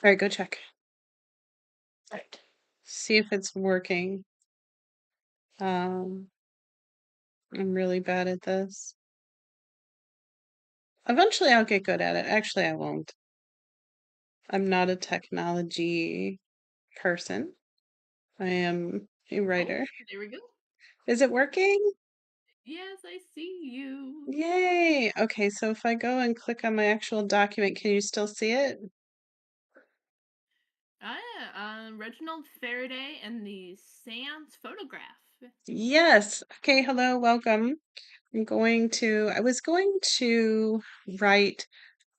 All right, go check. Right. See if it's working. I'm really bad at this. Eventually I'll get good at it. Actually, I won't. I'm not a technology person. I am a Oh, writer. there we go. Is it working? Yes, I see you. Yay! Okay, so if I go and click on my actual document, can you still see it? Reginald Faraday and the seance photograph. Yes. Okay, hello, welcome. I was going to write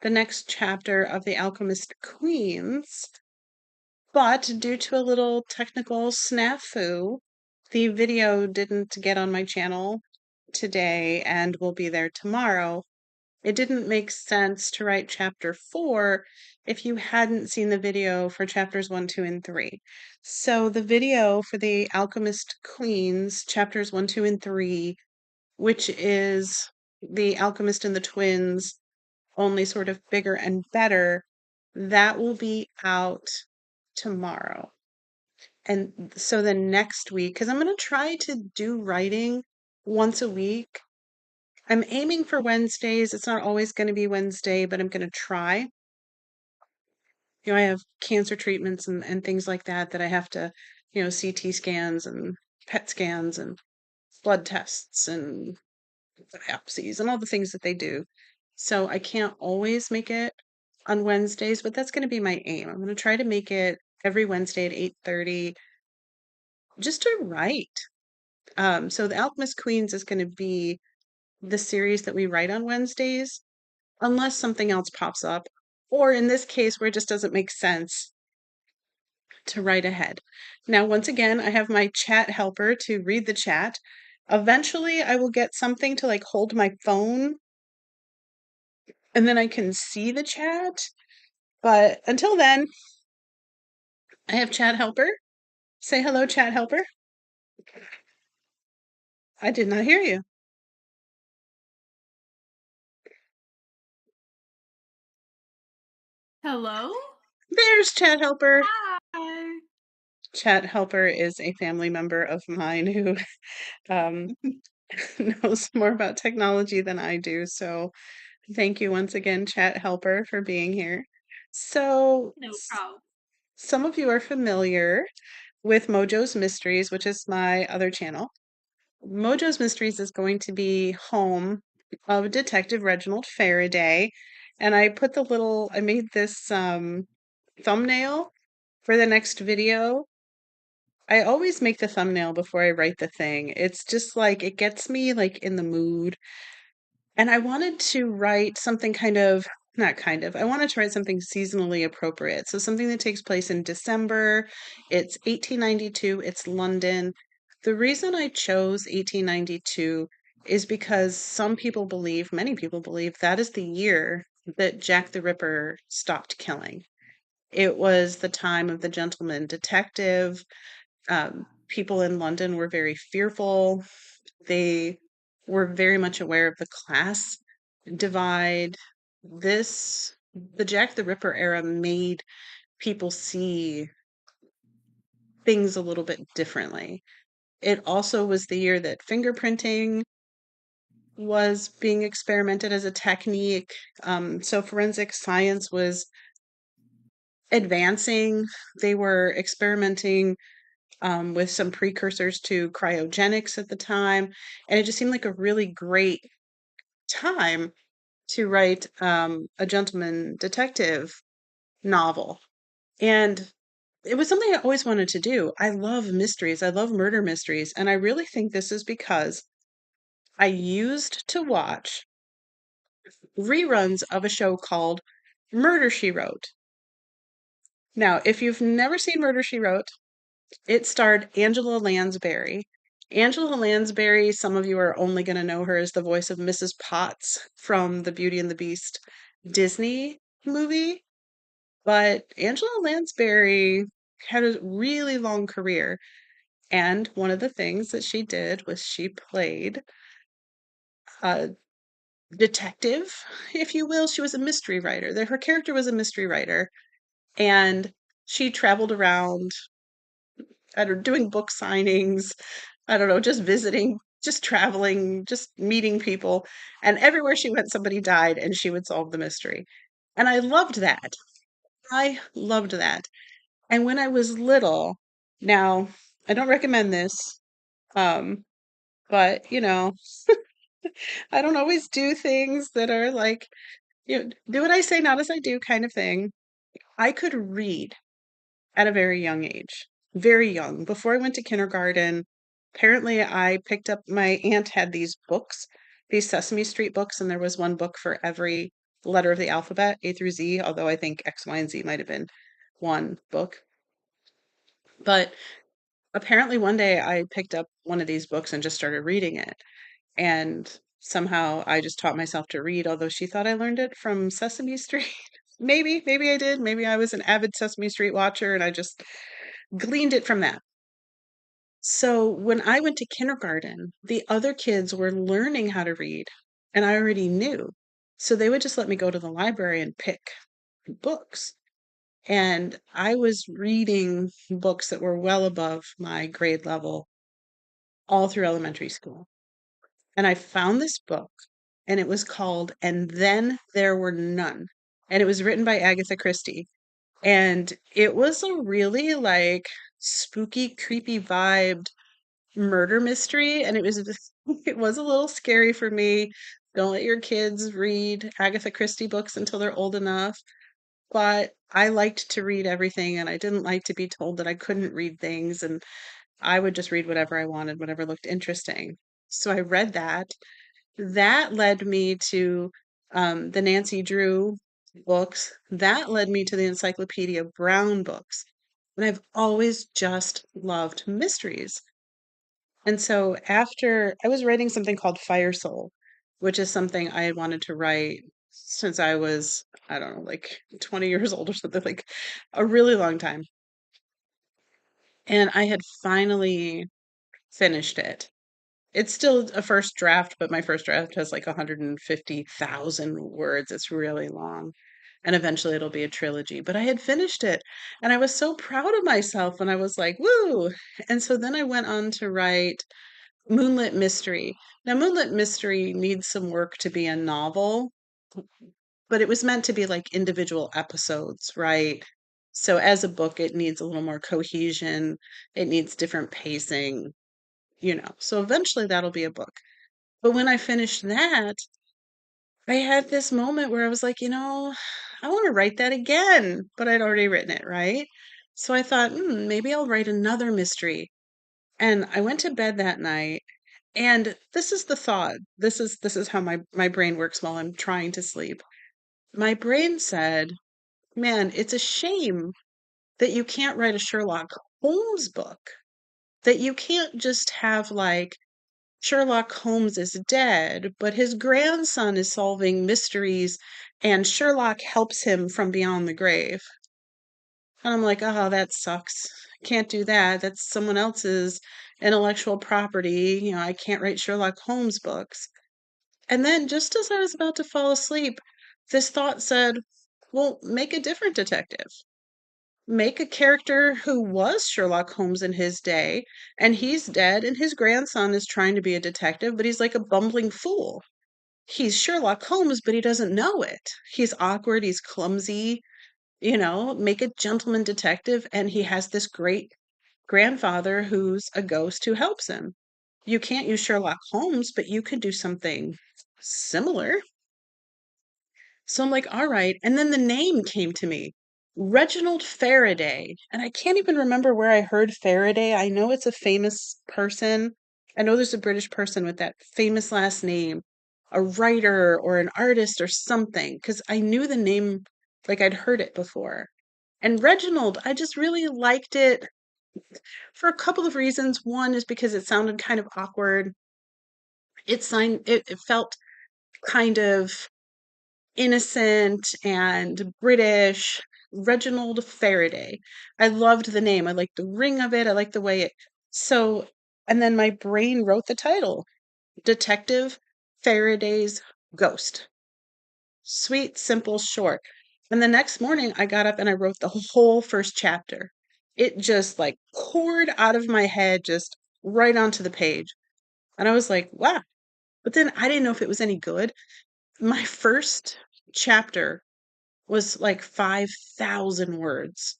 the next chapter of The Alchemist Queens, but due to a little technical snafu, the video didn't get on my channel today and will be there tomorrow. It didn't make sense to write chapter 4 if you hadn't seen the video for chapters 1, 2, and 3. So the video for The Alchemist Queens, chapters 1, 2, and 3, which is The Alchemist and the Twins, only sort of bigger and better, that will be out tomorrow. And so then next week, because I'm going to try to do writing once a week. I'm aiming for Wednesdays. It's not always going to be Wednesday, but I'm going to try. I have cancer treatments and things like that I have to, CT scans and PET scans and blood tests and biopsies and all the things that they do. So I can't always make it on Wednesdays, but that's going to be my aim. I'm going to try to make it every Wednesday at 8:30 just to write. So the Alchemist Queens is going to be the series that we write on Wednesdays, unless something else pops up, or in this case where it just doesn't make sense to write ahead. Now, once again, I have my chat helper to read the chat. Eventually, I will get something to like hold my phone and then I can see the chat. But until then, I have chat helper. Say hello, chat helper. I did not hear you. Hello? There's chat helper. Hi. Chat helper is a family member of mine who um, knows more about technology than I do. So thank you once again, chat helper, for being here. So No problem. some of you are familiar with Mojo's Mysteries, which is my other channel. Mojo's Mysteries is going to be home of Detective Reginald Faraday. And I made this thumbnail for the next video. I always make the thumbnail before I write the thing. It's just like it gets me like in the mood. And I wanted to write something not kind of, I wanted to write something seasonally appropriate. So something that takes place in December. It's 1892, it's London. The reason I chose 1892 is because many people believe, that is the year that Jack the Ripper stopped killing. It was the time of the gentleman detective. People in London were very fearful. They were very much aware of the class divide. The Jack the Ripper era made people see things a little bit differently. It also was the year that fingerprinting was being experimented as a technique. So forensic science was advancing. They were experimenting with some precursors to cryogenics at the time. And it just seemed like a really great time to write a gentleman detective novel. And it was something I always wanted to do. I love mysteries. I love murder mysteries. And I really think this is because I used to watch reruns of a show called Murder She Wrote. Now, if you've never seen Murder She Wrote, it starred Angela Lansbury. Angela Lansbury, some of you are only going to know her as the voice of Mrs. Potts from the Beauty and the Beast Disney movie. But Angela Lansbury had a really long career. And one of the things that she did was she played a detective, if you will. She was a mystery writer. Her character was a mystery writer. And she traveled around, I don't know, doing book signings, I don't know, just visiting, just traveling, just meeting people. And everywhere she went, somebody died and she would solve the mystery. And I loved that. I loved that. And when I was little, now I don't recommend this, um, but I don't always do things that are like, do what I say, not as I do kind of thing. I could read at a very young age, very young. Before I went to kindergarten, apparently I picked up, my aunt had these books, these Sesame Street books, and there was one book for every letter of the alphabet, A through Z, although I think X, Y, and Z might have been one book. But apparently one day I picked up one of these books and just started reading it. And somehow I just taught myself to read, although she thought I learned it from Sesame Street. Maybe I did. Maybe I was an avid Sesame Street watcher and I just gleaned it from that. So when I went to kindergarten, the other kids were learning how to read, and I already knew. So they would just let me go to the library and pick books. And I was reading books that were well above my grade level all through elementary school. And I found this book, and it was called And Then There Were None. And it was written by Agatha Christie. And it was a really like spooky, creepy vibed murder mystery. And it was a little scary for me. Don't let your kids read Agatha Christie books until they're old enough. But I liked to read everything, and I didn't like to be told that I couldn't read things. And I would just read whatever I wanted, whatever looked interesting. So I read that. That led me to the Nancy Drew books. That led me to the Encyclopedia Brown books. And I've always just loved mysteries. And so after I was writing something called Fire Soul, which is something I had wanted to write since I was, I don't know, like 20 years old or something, like a really long time. And I had finally finished it. It's still a first draft, but my first draft has like 150,000 words. It's really long. And eventually it'll be a trilogy. But I had finished it and I was so proud of myself and I was like, woo. And so then I went on to write Moonlit Mystery. Now, Moonlit Mystery needs some work to be a novel, but it was meant to be like individual episodes, right? So as a book, it needs a little more cohesion. It needs different pacing. So eventually that'll be a book. But when I finished that, I had this moment where I was like, I want to write that again, but I'd already written it, right? So I thought, maybe I'll write another mystery. And I went to bed that night, and this is the thought. This is how my brain works while I'm trying to sleep. My brain said, "Man, it's a shame that you can't write a Sherlock Holmes book. That you can't just have like Sherlock Holmes is dead, but his grandson is solving mysteries and Sherlock helps him from beyond the grave." And I'm like, oh, that sucks. Can't do that. That's someone else's intellectual property. I can't write Sherlock Holmes books. And then, just as I was about to fall asleep, this thought said, well, make a different detective. Make a character who was Sherlock Holmes in his day, and he's dead, and his grandson is trying to be a detective, but he's like a bumbling fool. He's Sherlock Holmes, but he doesn't know it. He's awkward, he's clumsy. Make a gentleman detective, and he has this great grandfather who's a ghost who helps him. You can't use Sherlock Holmes, but you could do something similar. So I'm like, all right. And then the name came to me, Reginald Faraday. And I can't even remember where I heard Faraday. I know it's a famous person. I know there's a British person with that famous last name, a writer or an artist or something, because I knew the name, like I'd heard it before. And Reginald, I just really liked it for a couple of reasons. One is because it sounded kind of awkward. It felt kind of innocent and British. Reginald Faraday. I loved the name. I liked the ring of it. I liked the way it. So, and then my brain wrote the title, Detective Faraday's Ghost. Sweet, simple, short. And the next morning, I got up and I wrote the whole first chapter. It just like poured out of my head, just right onto the page. And I was like, wow. But then I didn't know if it was any good. My first chapter was like 5,000 words.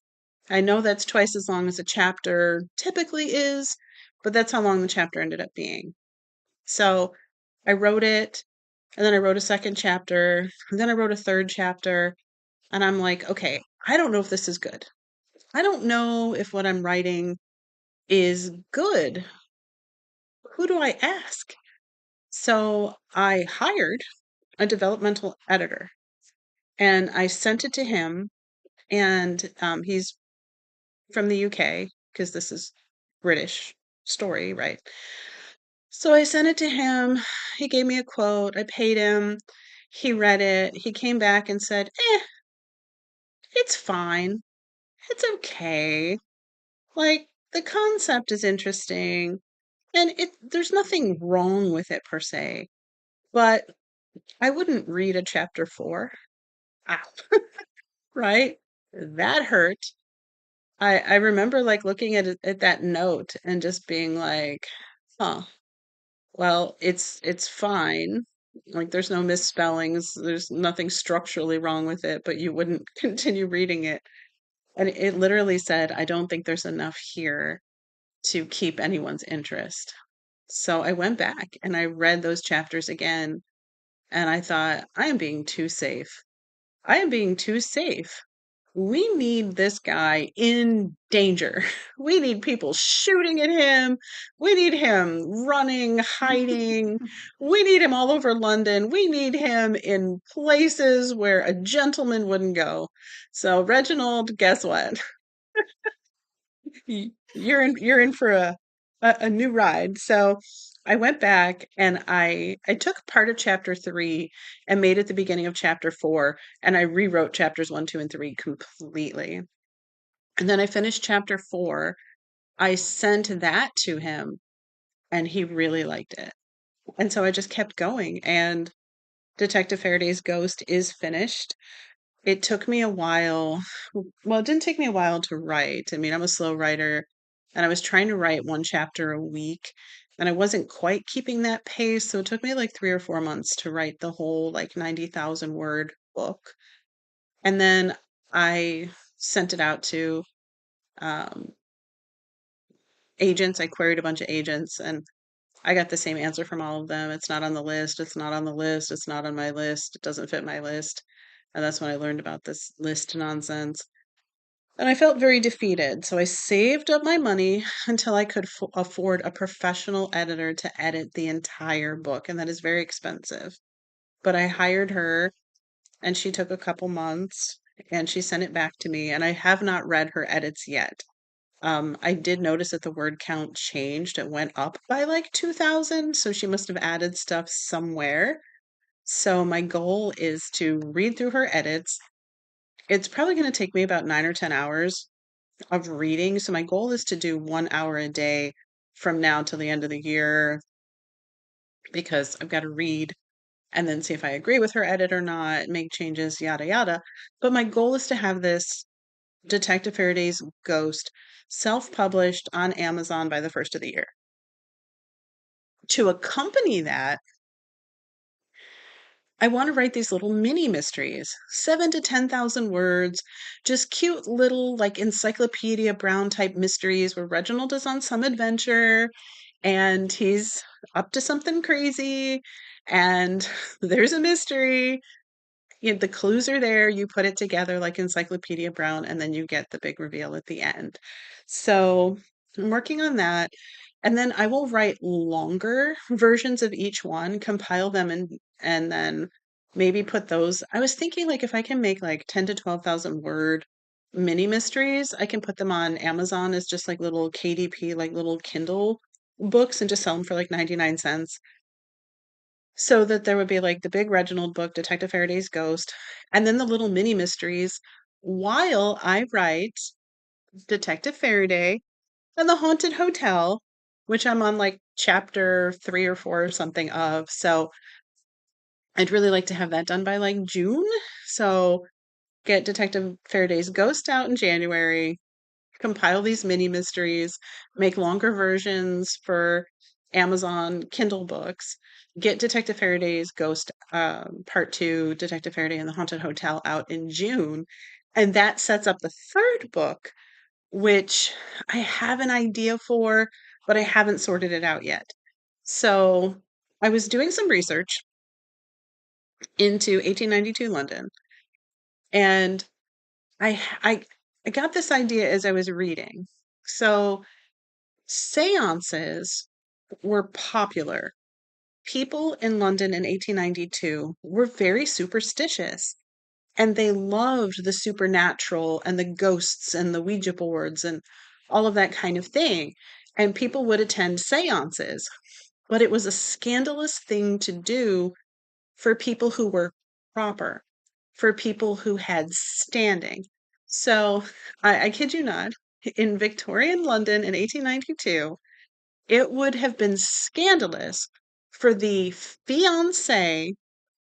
I know that's twice as long as a chapter typically is, but that's how long the chapter ended up being. So I wrote it, and then I wrote a second chapter, and then I wrote a third chapter, and I'm like, okay, I don't know if this is good. I don't know if what I'm writing is good. Who do I ask? So I hired a developmental editor and I sent it to him. And he's from the UK because this is British story, right? So I sent it to him. He gave me a quote. I paid him. He read it. He came back and said, it's fine. It's okay. Like, the concept is interesting, and there's nothing wrong with it per se, but I wouldn't read a chapter 4. Ow, right? That hurt. I remember, like, looking at that note and just being like, "Huh, well, it's fine." Like, there's no misspellings, there's nothing structurally wrong with it, but you wouldn't continue reading it. And it literally said, "I don't think there's enough here to keep anyone's interest." So I went back and I read those chapters again, and I thought, "I am being too safe. I am being too safe. We need this guy in danger. We need people shooting at him. We need him running, hiding. We need him all over London. We need him in places where a gentleman wouldn't go." So, Reginald, guess what? You're in for a new ride. So I went back and I took part of chapter 3 and made it the beginning of chapter 4, and I rewrote chapters 1, 2, and 3 completely. And then I finished chapter 4. I sent that to him and he really liked it. And so I just kept going, and Detective Faraday's Ghost is finished. It took me a while. Well, it didn't take me a while to write. I mean, I'm a slow writer, and I was trying to write one chapter a week, and I wasn't quite keeping that pace. So it took me like 3 or 4 months to write the whole like 90,000 word book. And then I sent it out to um, agents. I queried a bunch of agents, and I got the same answer from all of them. It's not on the list. It's not on the list. It's not on my list. It doesn't fit my list. And that's when I learned about this list nonsense. And I felt very defeated. So I saved up my money until I could afford a professional editor to edit the entire book. And that is very expensive. But I hired her, and she took a couple months and she sent it back to me. And I have not read her edits yet. I did notice that the word count changed. It went up by like 2,000. So she must have added stuff somewhere. So my goal is to read through her edits. It's probably going to take me about 9 or 10 hours of reading. So my goal is to do 1 hour a day from now till the end of the year because I've got to read and then see if I agree with her edit or not, make changes, yada, yada. But my goal is to have this Detective Faraday's Ghost self published on Amazon by the first of the year. To accompany that, I want to write these little mini mysteries, 7 to 10,000 words, just cute little like encyclopedia Brown type mysteries where Reginald is on some adventure and he's up to something crazy and there's a mystery. The clues are there. You put it together like Encyclopedia Brown, and then you get the big reveal at the end. So I'm working on that. And then I will write longer versions of each one, compile them, and then maybe put those. I was thinking like if I can make like 10 to 12,000 word mini mysteries, I can put them on Amazon as just like little KDP, like little Kindle books and just sell them for like 99 cents. So that there would be like the big Reginald book, Detective Faraday's Ghost, and then the little mini mysteries while I write Detective Faraday and the Haunted Hotel, which I'm on like chapter 3 or 4 or something of. So I'd really like to have that done by like June. So get Detective Faraday's ghost out in January, compile these mini mysteries, make longer versions for Amazon Kindle books, get Detective Faraday's Ghost Part 2, Detective Faraday and the Haunted Hotel out in June. And that sets up the third book, which I have an idea for, but I haven't sorted it out yet. So I was doing some research into 1892 London, and I I I got this idea as I was reading. So seances were popular. People in London in 1892 were very superstitious, and they loved the supernatural and the ghosts and the Ouija boards and all of that kind of thing. And people would attend seances, but it was a scandalous thing to do for people who were proper, for people who had standing. So I kid you not, in Victorian London in 1892, it would have been scandalous for the fiancé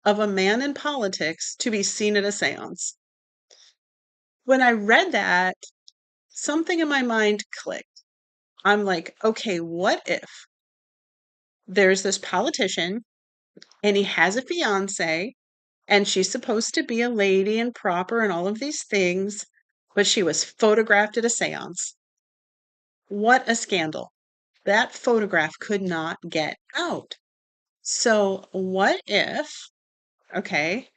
of a man in politics to be seen at a seance. When I read that, something in my mind clicked. I'm like, okay, what if there's this politician and he has a fiancé and she's supposed to be a lady and proper and all of these things, but she was photographed at a seance? What a scandal. That photograph could not get out. So, what if, okay,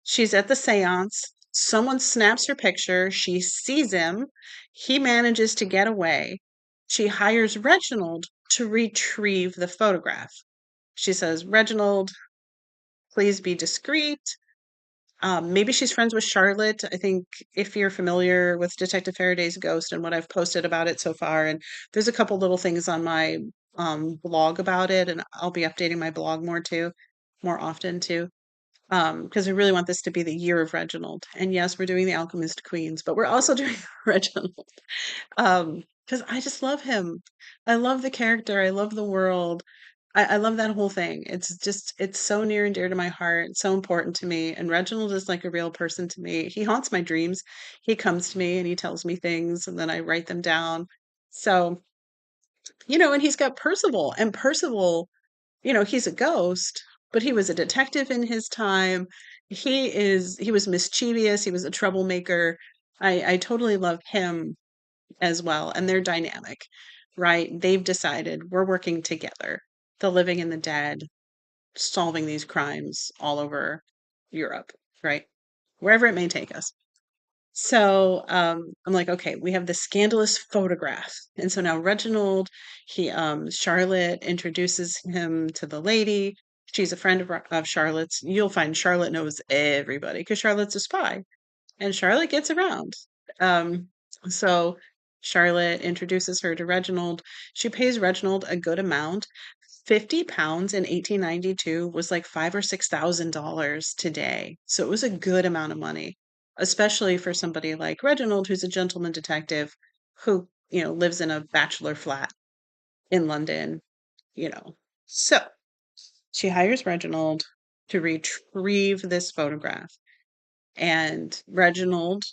she's at the seance, someone snaps her picture, she sees him, he manages to get away. She hires Reginald to retrieve the photograph. She says, Reginald, please be discreet. Maybe she's friends with Charlotte. I think if you're familiar with Detective Faraday's Ghost and what I've posted about it so far, and there's a couple little things on my blog about it, and I'll be updating my blog more often too, because I really want this to be the year of Reginald. And yes, we're doing the Alchemist Queens, but we're also doing Reginald, because I just love him. I love the character. I love the world. I love that whole thing. It's so near and dear to my heart, so important to me. And Reginald is like a real person to me. He haunts my dreams. He comes to me and he tells me things, and then I write them down. So, and he's got Percival, and Percival, he's a ghost, but he was a detective in his time. He was mischievous. He was a troublemaker. I totally love him as well, and they're dynamic, right? They've decided we're working together, the living and the dead, solving these crimes all over Europe, right? Wherever it may take us. So I'm like, okay, we have this scandalous photograph. And so now Reginald, Charlotte introduces him to the lady. She's a friend of Charlotte's. You'll find Charlotte knows everybody because Charlotte's a spy and Charlotte gets around. Um, so Charlotte introduces her to Reginald. She pays Reginald a good amount. £50 in 1892 was like five or $6,000 today. So it was a good amount of money, especially for somebody like Reginald, who's a gentleman detective who, lives in a bachelor flat in London, you know. So she hires Reginald to retrieve this photograph. And Reginald,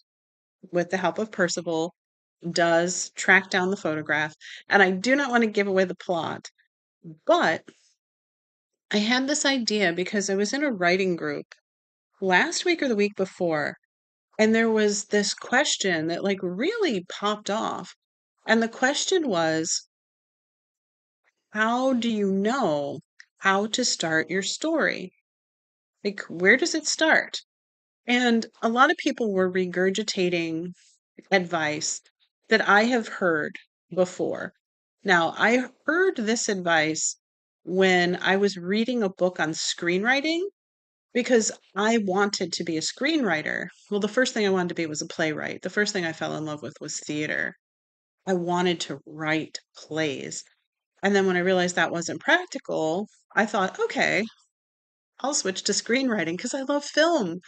with the help of Percival, does track down the photograph. And I do not want to give away the plot, but I had this idea because I was in a writing group last week or the week before, and there was this question that like really popped off. And the question was, how do you know how to start your story? Like, where does it start? And a lot of people were regurgitating advice that I have heard before. Now, I heard this advice when I was reading a book on screenwriting because I wanted to be a screenwriter. Well, the first thing I wanted to be was a playwright. The first thing I fell in love with was theater. I wanted to write plays. And then when I realized that wasn't practical, I thought, okay, I'll switch to screenwriting because I love film.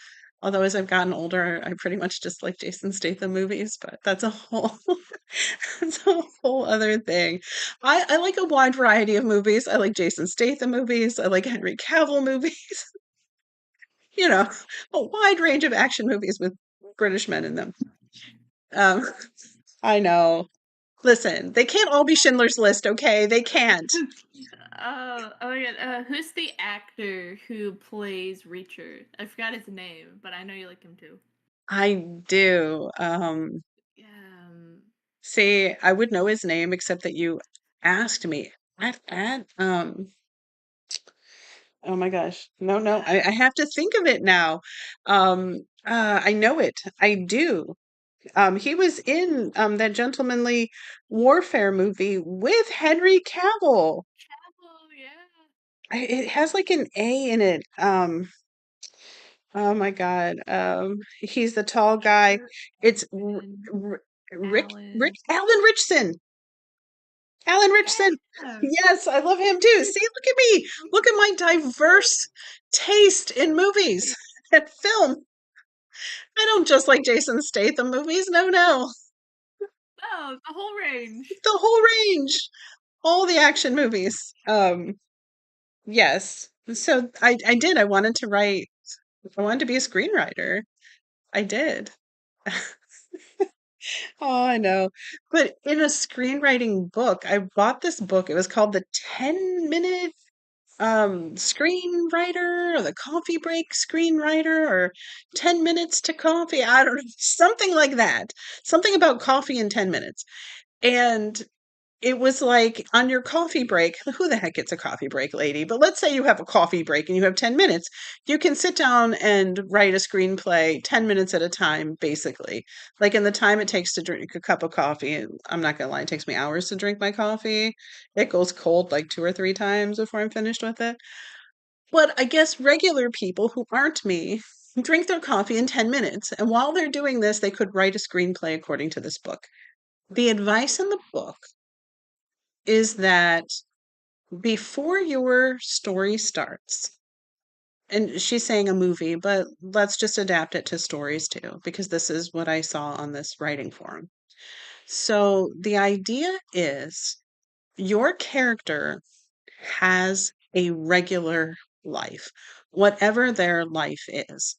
Although as I've gotten older, I pretty much just like Jason Statham movies, but that's a whole that's a whole other thing. I like a wide variety of movies. I like Jason Statham movies. I like Henry Cavill movies. you know, a wide range of action movies with British men in them. Um, I know. Listen, they can't all be Schindler's List, okay? They can't. Oh my god, who's the actor who plays Reacher? I forgot his name, but I know you like him too. I do. Um, See, I would know his name except that you asked me. Oh my gosh. No, no, I have to think of it now. I know it. I do. He was in that Gentlemanly Warfare movie with Henry Cavill. Chapel, yeah. It has like an A in it. Oh my God. He's the tall guy. Edward It's and Rick Alan. Alan Richson. Alan Richson. Yeah. Yes, I love him too. See, look at me. Look at my diverse taste in movies and film. I don't just like Jason Statham movies. No, no. Oh, the whole range. The whole range. All the action movies. Yes. So I did. I wanted to be a screenwriter. I did. Oh, I know. But in a screenwriting book, I bought this book. It was called The 10-Minute Screenwriter or the Coffee Break Screenwriter or 10 Minutes to Coffee. I don't know. Something like that. Something about coffee in 10 minutes. And it was like on your coffee break, who the heck gets a coffee break, lady? But let's say you have a coffee break and you have 10 minutes. You can sit down and write a screenplay 10 minutes at a time, basically. Like in the time it takes to drink a cup of coffee, and I'm not gonna lie, it takes me hours to drink my coffee. It goes cold like 2 or 3 times before I'm finished with it. But I guess regular people who aren't me drink their coffee in 10 minutes. And while they're doing this, they could write a screenplay according to this book. The advice in the book is that before your story starts, and she's saying a movie, but let's just adapt it to stories too, because this is what I saw on this writing forum. So the idea is your character has a regular life, whatever their life is.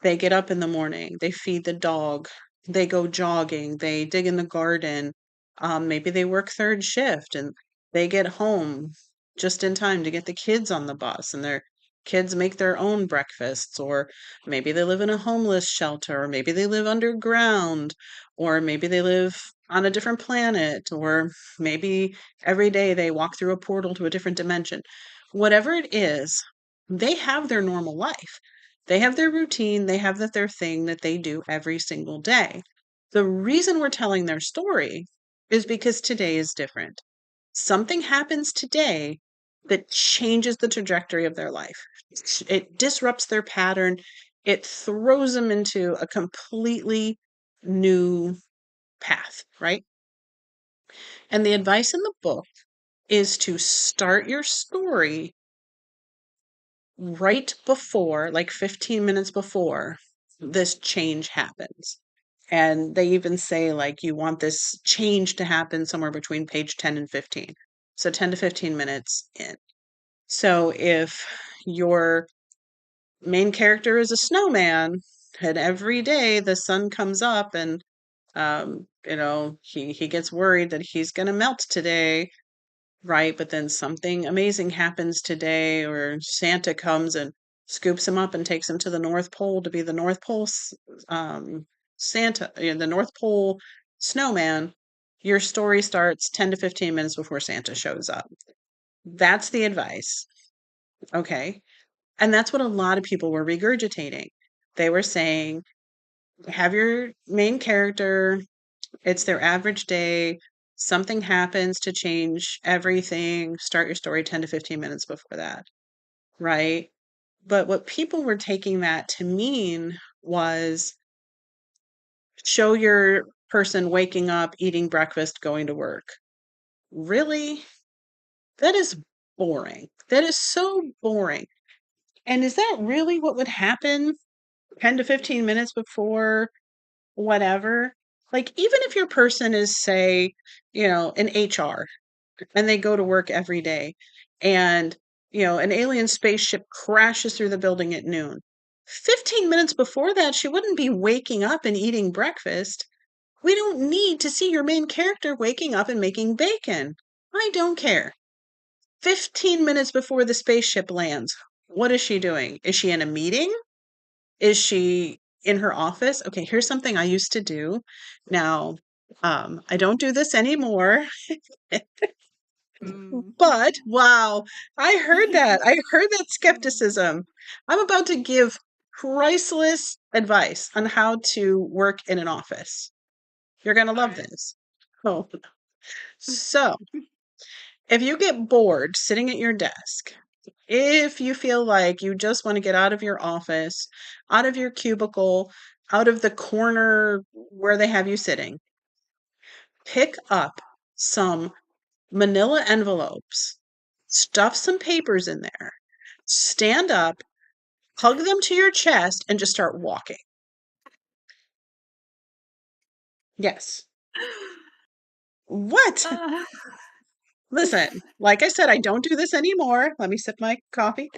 They get up in the morning, they feed the dog, they go jogging, they dig in the garden. Maybe they work third shift and they get home just in time to get the kids on the bus and their kids make their own breakfasts, or maybe they live in a homeless shelter, or maybe they live underground, or maybe they live on a different planet, or maybe every day they walk through a portal to a different dimension. Whatever it is, they have their normal life. They have their routine, they have their thing that they do every single day. The reason we're telling their story is because today is different. Something happens today that changes the trajectory of their life. It disrupts their pattern. It throws them into a completely new path, right? And the advice in the book is to start your story right before, like 15 minutes before this change happens. And they even say, like, you want this change to happen somewhere between page 10 and 15. So 10 to 15 minutes in. So if your main character is a snowman, and every day the sun comes up and he gets worried that he's going to melt today, right? But then something amazing happens today, or Santa comes and scoops him up and takes him to the North Pole to be the North Pole Santa, the North Pole snowman. Your story starts 10 to 15 minutes before Santa shows up. That's the advice. Okay. And that's what a lot of people were regurgitating. They were saying, have your main character, it's their average day. Something happens to change everything. Start your story 10 to 15 minutes before that, right? But what people were taking that to mean was show your person waking up, eating breakfast, going to work. Really? That is boring. That is so boring. And is that really what would happen 10 to 15 minutes before whatever? Like, even if your person is, say, in HR, and they go to work every day, and an alien spaceship crashes through the building at noon, 15 minutes before that, she wouldn't be waking up and eating breakfast. We don't need to see your main character waking up and making bacon. I don't care. 15 minutes before the spaceship lands, what is she doing? Is she in a meeting? Is she in her office? Okay, here's something I used to do. Now, I don't do this anymore, Mm. but wow, I heard that. I heard that skepticism. I'm about to give priceless advice on how to work in an office. You're going to All love right. this. Oh, so if you get bored sitting at your desk, if you feel like you just want to get out of your office, out of your cubicle, out of the corner where they have you sitting, pick up some manila envelopes, stuff some papers in there, stand up, hug them to your chest, and just start walking. Yes. What? Uh, Listen, like I said, I don't do this anymore. Let me sip my coffee.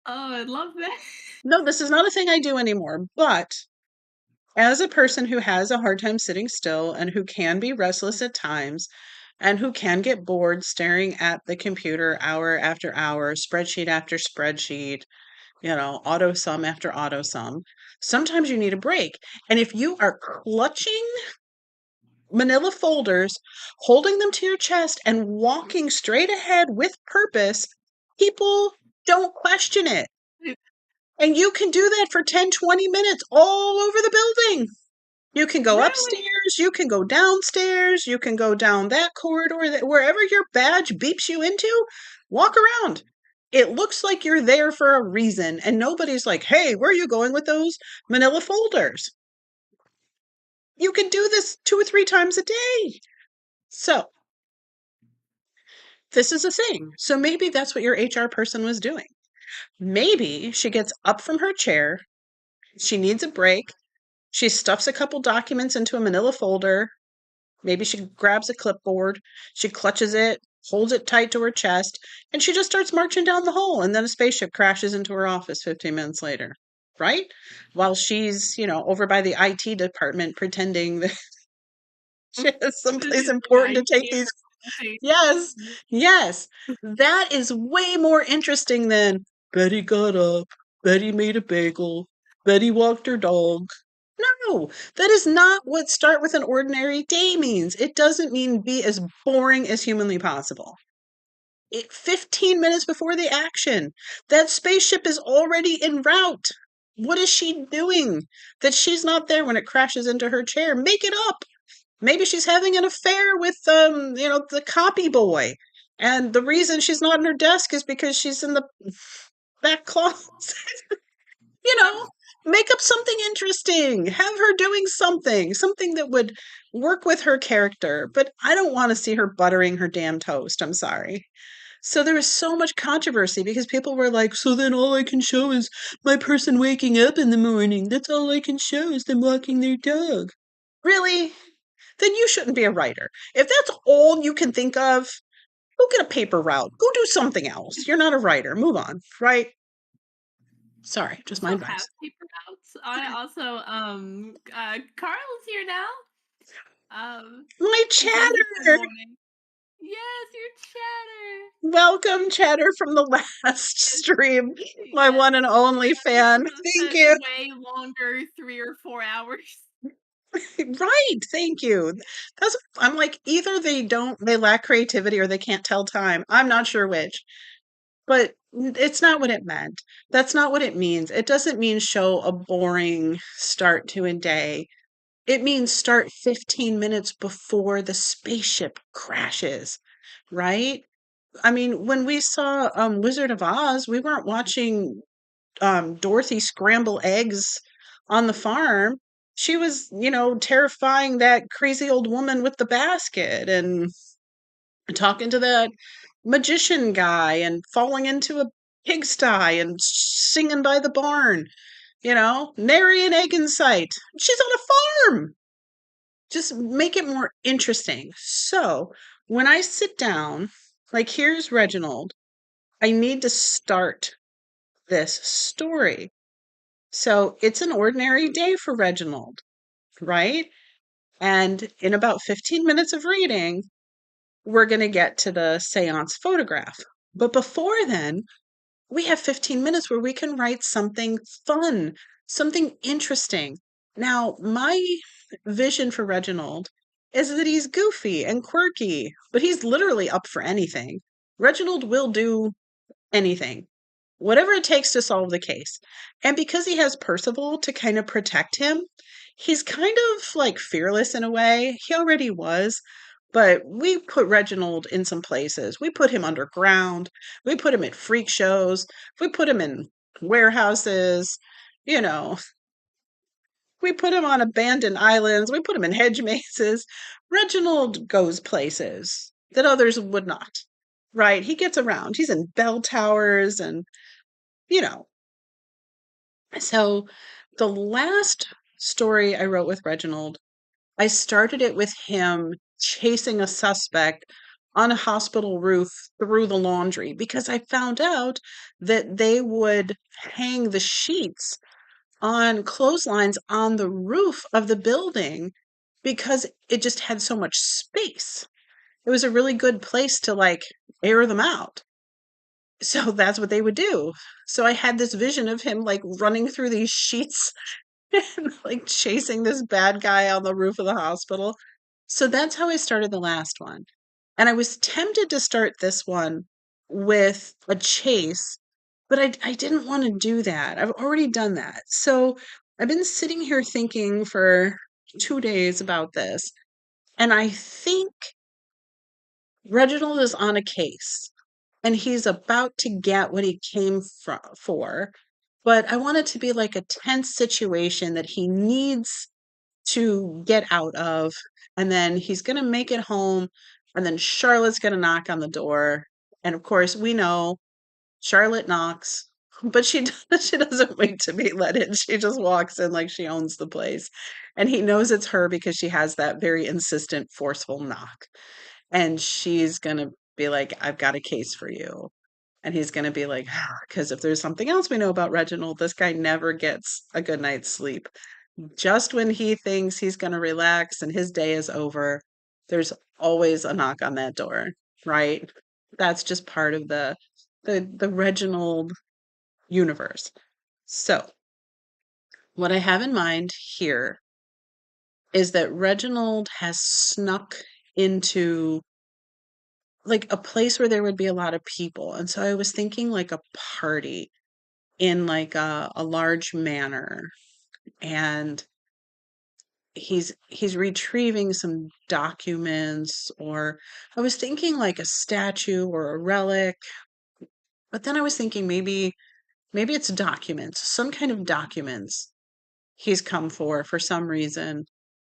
oh, I love that. No, this is not a thing I do anymore, but as a person who has a hard time sitting still and who can be restless at times and who can get bored staring at the computer hour after hour, spreadsheet after spreadsheet, auto sum after auto sum, sometimes you need a break. And if you are clutching manila folders, holding them to your chest, and walking straight ahead with purpose, people don't question it. And you can do that for 10, 20 minutes all over the building. You can go Really? upstairs, you can go downstairs, you can go down that corridor, wherever your badge beeps you into, walk around. It looks like you're there for a reason, and nobody's like, hey, where are you going with those manila folders? You can do this 2 or 3 times a day. So, this is a thing. So, maybe that's what your HR person was doing. Maybe she gets up from her chair, she needs a break, she stuffs a couple documents into a manila folder. Maybe she grabs a clipboard, she clutches it, holds it tight to her chest, and she just starts marching down the hall. And then a spaceship crashes into her office 15 minutes later, right? While she's, over by the IT department pretending that she has someplace The important to take IT these. emergency. Yes, yes. That is way more interesting than Betty got up, Betty made a bagel, Betty walked her dog. No, that is not what start with an ordinary day means. It doesn't mean be as boring as humanly possible. 15 minutes before the action, that spaceship is already en route. What is she doing that she's not there when it crashes into her chair? Make it up. Maybe she's having an affair with the copy boy. And the reason she's not in her desk is because she's in the back closet. you know, Make up something interesting. Have her doing something that would work with her character. But I don't want to see her buttering her damn toast. I'm sorry. So there was so much controversy because people were like, so then all I can show is my person waking up in the morning. That's all I can show is them walking their dog. Really? Then you shouldn't be a writer. If that's all you can think of, go get a paper route. Go do something else. You're not a writer. Move on, right? Sorry, We just my still have advice. paper routes. I also Carl's here now. My He says good chatter! morning. Yes, your chatter. Welcome, chatter from the last Yes, stream. My yes. one and only He fan. also Thank says you. way longer, 3 or 4 hours. Right, thank you. I'm like, either they lack creativity or they can't tell time. I'm not sure which. But it's not what it meant. That's not what it means. It doesn't mean show a boring start to a day. It means start 15 minutes before the spaceship crashes, right? I mean, when we saw Wizard of Oz, we weren't watching Dorothy scramble eggs on the farm. She was, terrifying that crazy old woman with the basket and talking to that magician guy and falling into a pigsty and singing by the barn, nary an egg in sight. She's on a farm. Just make it more interesting. So when I sit down, like here's Reginald, I need to start this story. So it's an ordinary day for Reginald, right? And in about 15 minutes of reading, we're going to get to the seance photograph. But before then, we have 15 minutes where we can write something fun, something interesting. Now, my vision for Reginald is that he's goofy and quirky, but he's literally up for anything. Reginald will do anything, whatever it takes to solve the case. And because he has Percival to kind of protect him, he's kind of like fearless in a way. He already was, but we put Reginald in some places. We put him underground. We put him at freak shows. We put him in warehouses. You know, we put him on abandoned islands. We put him in hedge mazes. Reginald goes places that others would not, right? He gets around. He's in bell towers and, you know. So the last story I wrote with Reginald, I started it with him chasing a suspect on a hospital roof through the laundry because I found out that they would hang the sheets on clotheslines on the roof of the building because it just had so much space. It was a really good place to like air them out. So that's what they would do. So I had this vision of him like running through these sheets and like chasing this bad guy on the roof of the hospital. So that's how I started the last one. And I was tempted to start this one with a chase, but I didn't want to do that. I've already done that. So I've been sitting here thinking for 2 days about this. And I think Reginald is on a case and he's about to get what he came for. But I want it to be like a tense situation that he needs to get out of. And then he's going to make it home. And then Charlotte's going to knock on the door. And of course, we know Charlotte knocks, but she doesn't wait to be let in. She just walks in like she owns the place. And he knows it's her because she has that very insistent, forceful knock. And she's going to be like, I've got a case for you. And he's going to be like, because if there's something else we know about Reginald, this guy never gets a good night's sleep. Just when he thinks he's going to relax and his day is over, there's always a knock on that door, right? That's just part of the Reginald universe. So, what I have in mind here is that Reginald has snuck into like a place where there would be a lot of people. And so I was thinking like a party in like a large manor, and he's retrieving some documents, or I was thinking like a statue or a relic, but then I was thinking maybe it's documents, some kind of documents he's come for some reason,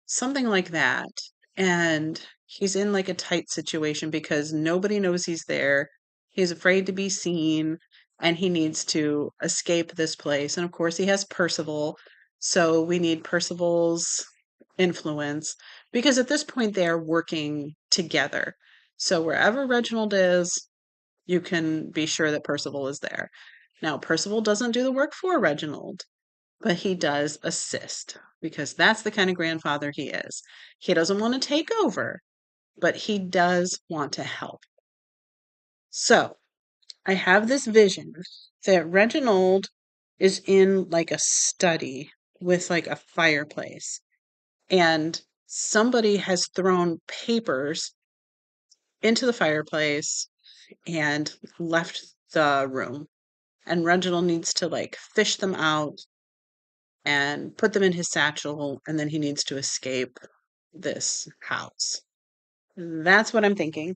something like that. And he's in like a tight situation because nobody knows he's there. He's afraid to be seen and he needs to escape this place. And of course, he has Percival. So we need Percival's influence because at this point they are working together. So wherever Reginald is, you can be sure that Percival is there. Now, Percival doesn't do the work for Reginald, but he does assist because that's the kind of grandfather he is. He doesn't want to take over, but he does want to help. So I have this vision that Reginald is in like a study with like a fireplace, and somebody has thrown papers into the fireplace and left the room. And Reginald needs to like fish them out and put them in his satchel, and then he needs to escape this house. That's what I'm thinking.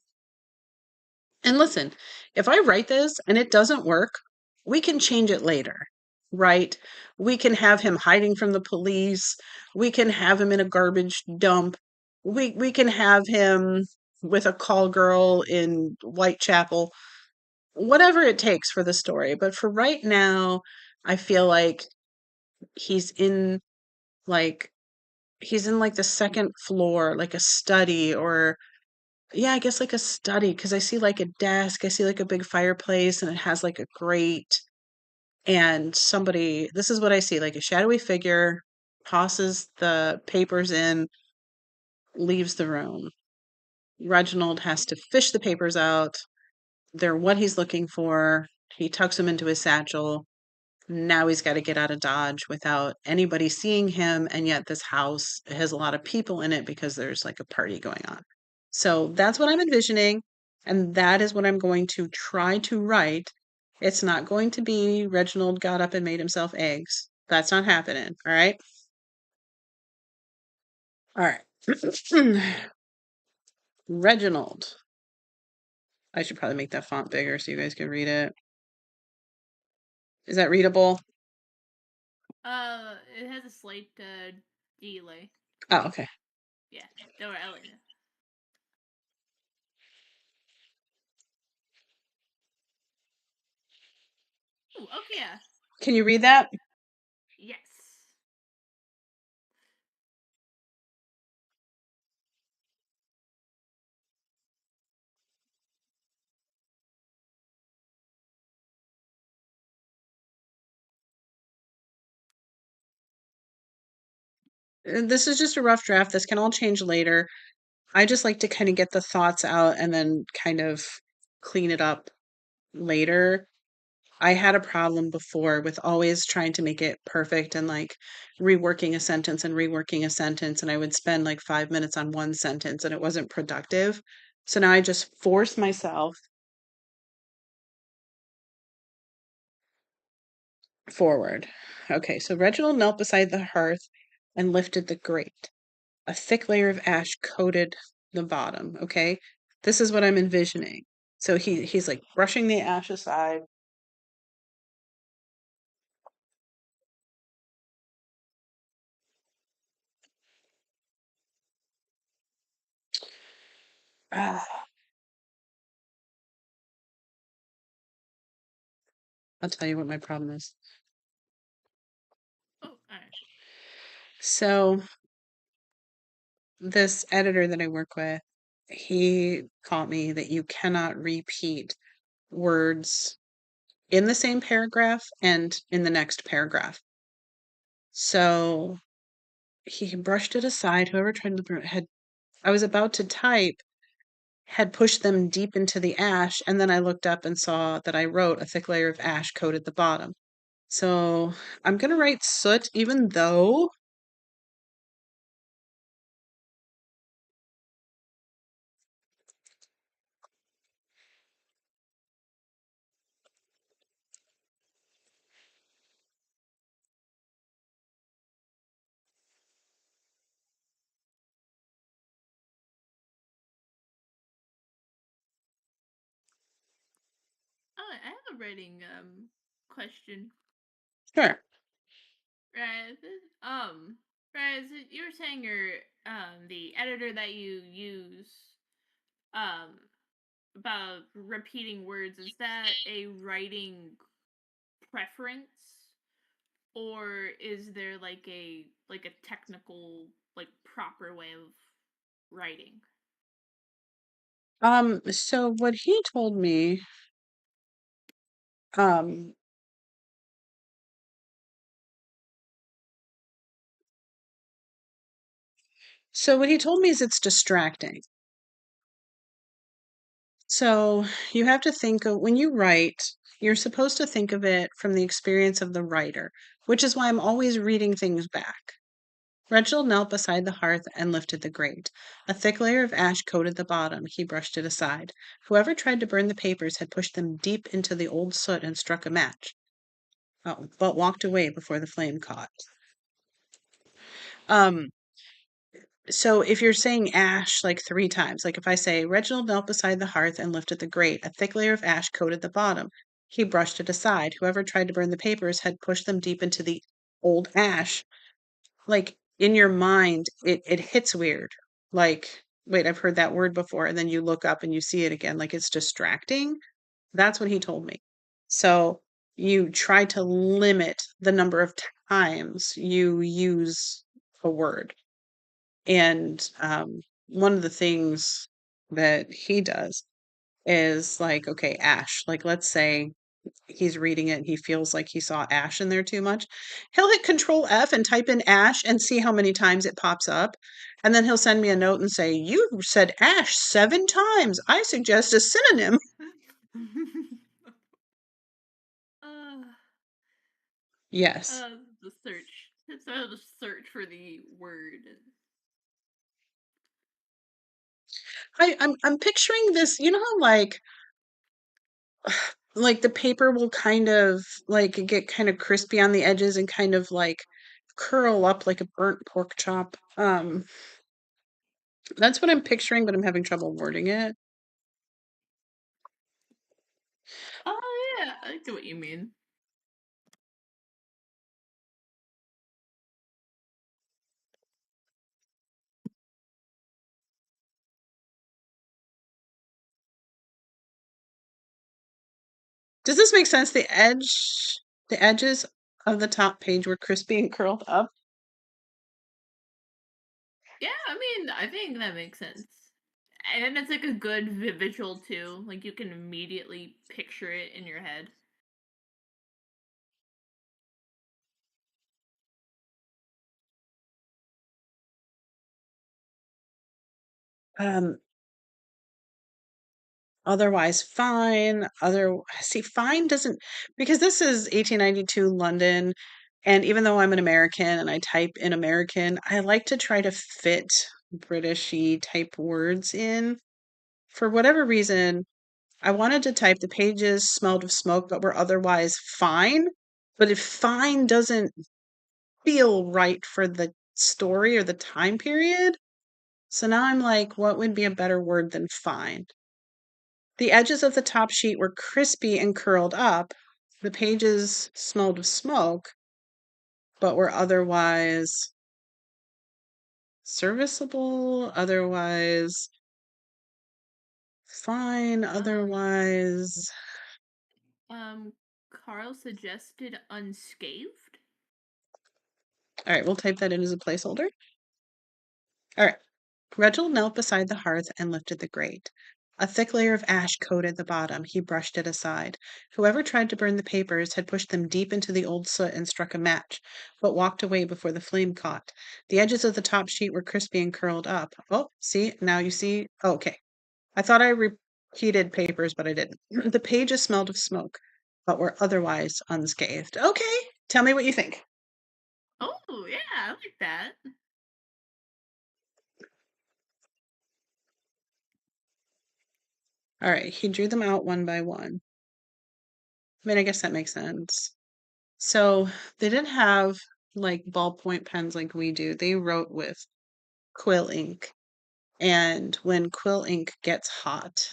And listen, if I write this and it doesn't work, we can change it later, right? We can have him hiding from the police. We can have him in a garbage dump. We can have him with a call girl in Whitechapel. Whatever it takes for the story. But for right now, I feel like he's in like he's in like the second floor, like a study, or yeah, I guess like a study because I see like a desk, I see like a big fireplace and it has like a grate, and this is what I see, like a shadowy figure tosses the papers in, leaves the room. Reginald has to fish the papers out. They're what he's looking for. He tucks them into his satchel. Now he's got to get out of Dodge without anybody seeing him. And yet, this house has a lot of people in it because there's like a party going on. So that's what I'm envisioning. And that is what I'm going to try to write. It's not going to be Reginald got up and made himself eggs. That's not happening. All right. All right. Reginald. I should probably make that font bigger so you guys can read it. Is that readable? It has a slight delay. Oh, okay. Yeah, don't worry, I'll let you know. Ooh, okay, yeah. Can you read that? Yes. This is just a rough draft. This can all change later. I just like to kind of get the thoughts out and then kind of clean it up later. I had a problem before with always trying to make it perfect and like reworking a sentence and reworking a sentence. And I would spend like 5 minutes on one sentence and it wasn't productive. So now I just force myself forward. Okay, so Reginald knelt beside the hearth and lifted the grate. A thick layer of ash coated the bottom. Okay, this is what I'm envisioning. So he's like brushing the ash aside. Ah, I'll tell you what my problem is. Oh, alright. So this editor that I work with, he taught me that you cannot repeat words in the same paragraph and in the next paragraph. So he brushed it aside. Whoever tried to had I was about to type had pushed them deep into the ash, and then I looked up and saw that I wrote a thick layer of ash coated the bottom. So I'm gonna write soot, even though Oh, I have a writing question. sure. Right. Right. So you were saying the editor that you use um about repeating words, is that a writing preference, or is there like a technical, like, proper way of writing? So what he told me, um, so what he told me is it's distracting. So you have to think of when you write, you're supposed to think of it from the experience of the writer, which is why I'm always reading things back. Reginald knelt beside the hearth and lifted the grate. A thick layer of ash coated the bottom. He brushed it aside. Whoever tried to burn the papers had pushed them deep into the old soot and struck a match. Oh, but walked away before the flame caught. Um, so if you're saying ash like three times, like if I say Reginald knelt beside the hearth and lifted the grate, a thick layer of ash coated the bottom. He brushed it aside. Whoever tried to burn the papers had pushed them deep into the old ash. Like in your mind, it hits weird. Like, wait, I've heard that word before, and then you look up and you see it again. Like it's distracting. That's what he told me. So you try to limit the number of times you use a word. And one of the things that he does is like, okay, ash. Like, let's say he's reading it and he feels like he saw Ash in there too much, he'll hit Control F and type in Ash and see how many times it pops up. And then he'll send me a note and say, "You said Ash 7 times. I suggest a synonym." uh, Yes. the search. Instead of the search for the word. I'm picturing this, you know how like the paper will kind of like get kind of crispy on the edges and kind of like curl up like a burnt pork chop. That's what I'm picturing, but I'm having trouble wording it. Oh yeah, I get what you mean. Does this make sense? The edges of the top page were crispy and curled up. Yeah, I mean, I think that makes sense. And it's like a good visual too. Like you can immediately picture it in your head. Um, Otherwise fine. Other See, fine doesn't, because this is 1892 London, and even though I'm an American and I type in American, I like to try to fit Britishy type words in. For whatever reason, I wanted to type the pages smelled of smoke but were otherwise fine. But if fine doesn't feel right for the story or the time period, so now I'm like, what would be a better word than fine? The edges of the top sheet were crispy and curled up. The pages smelled of smoke, but were otherwise serviceable, otherwise fine, Um, otherwise. um, Carl suggested unscathed. All right, we'll type that in as a placeholder. All right. Reginald knelt beside the hearth and lifted the grate. A thick layer of ash coated the bottom. He brushed it aside. Whoever tried to burn the papers had pushed them deep into the old soot and struck a match, but walked away before the flame caught. The edges of the top sheet were crispy and curled up. Oh, see, now you see. Oh, okay. I thought I repeated papers, but I didn't. The pages smelled of smoke, but were otherwise unscathed. Okay, tell me what you think. Oh yeah, I like that. All right, he drew them out one by one. I mean, I guess that makes sense. So they didn't have like ballpoint pens like we do. They wrote with quill ink. And when quill ink gets hot,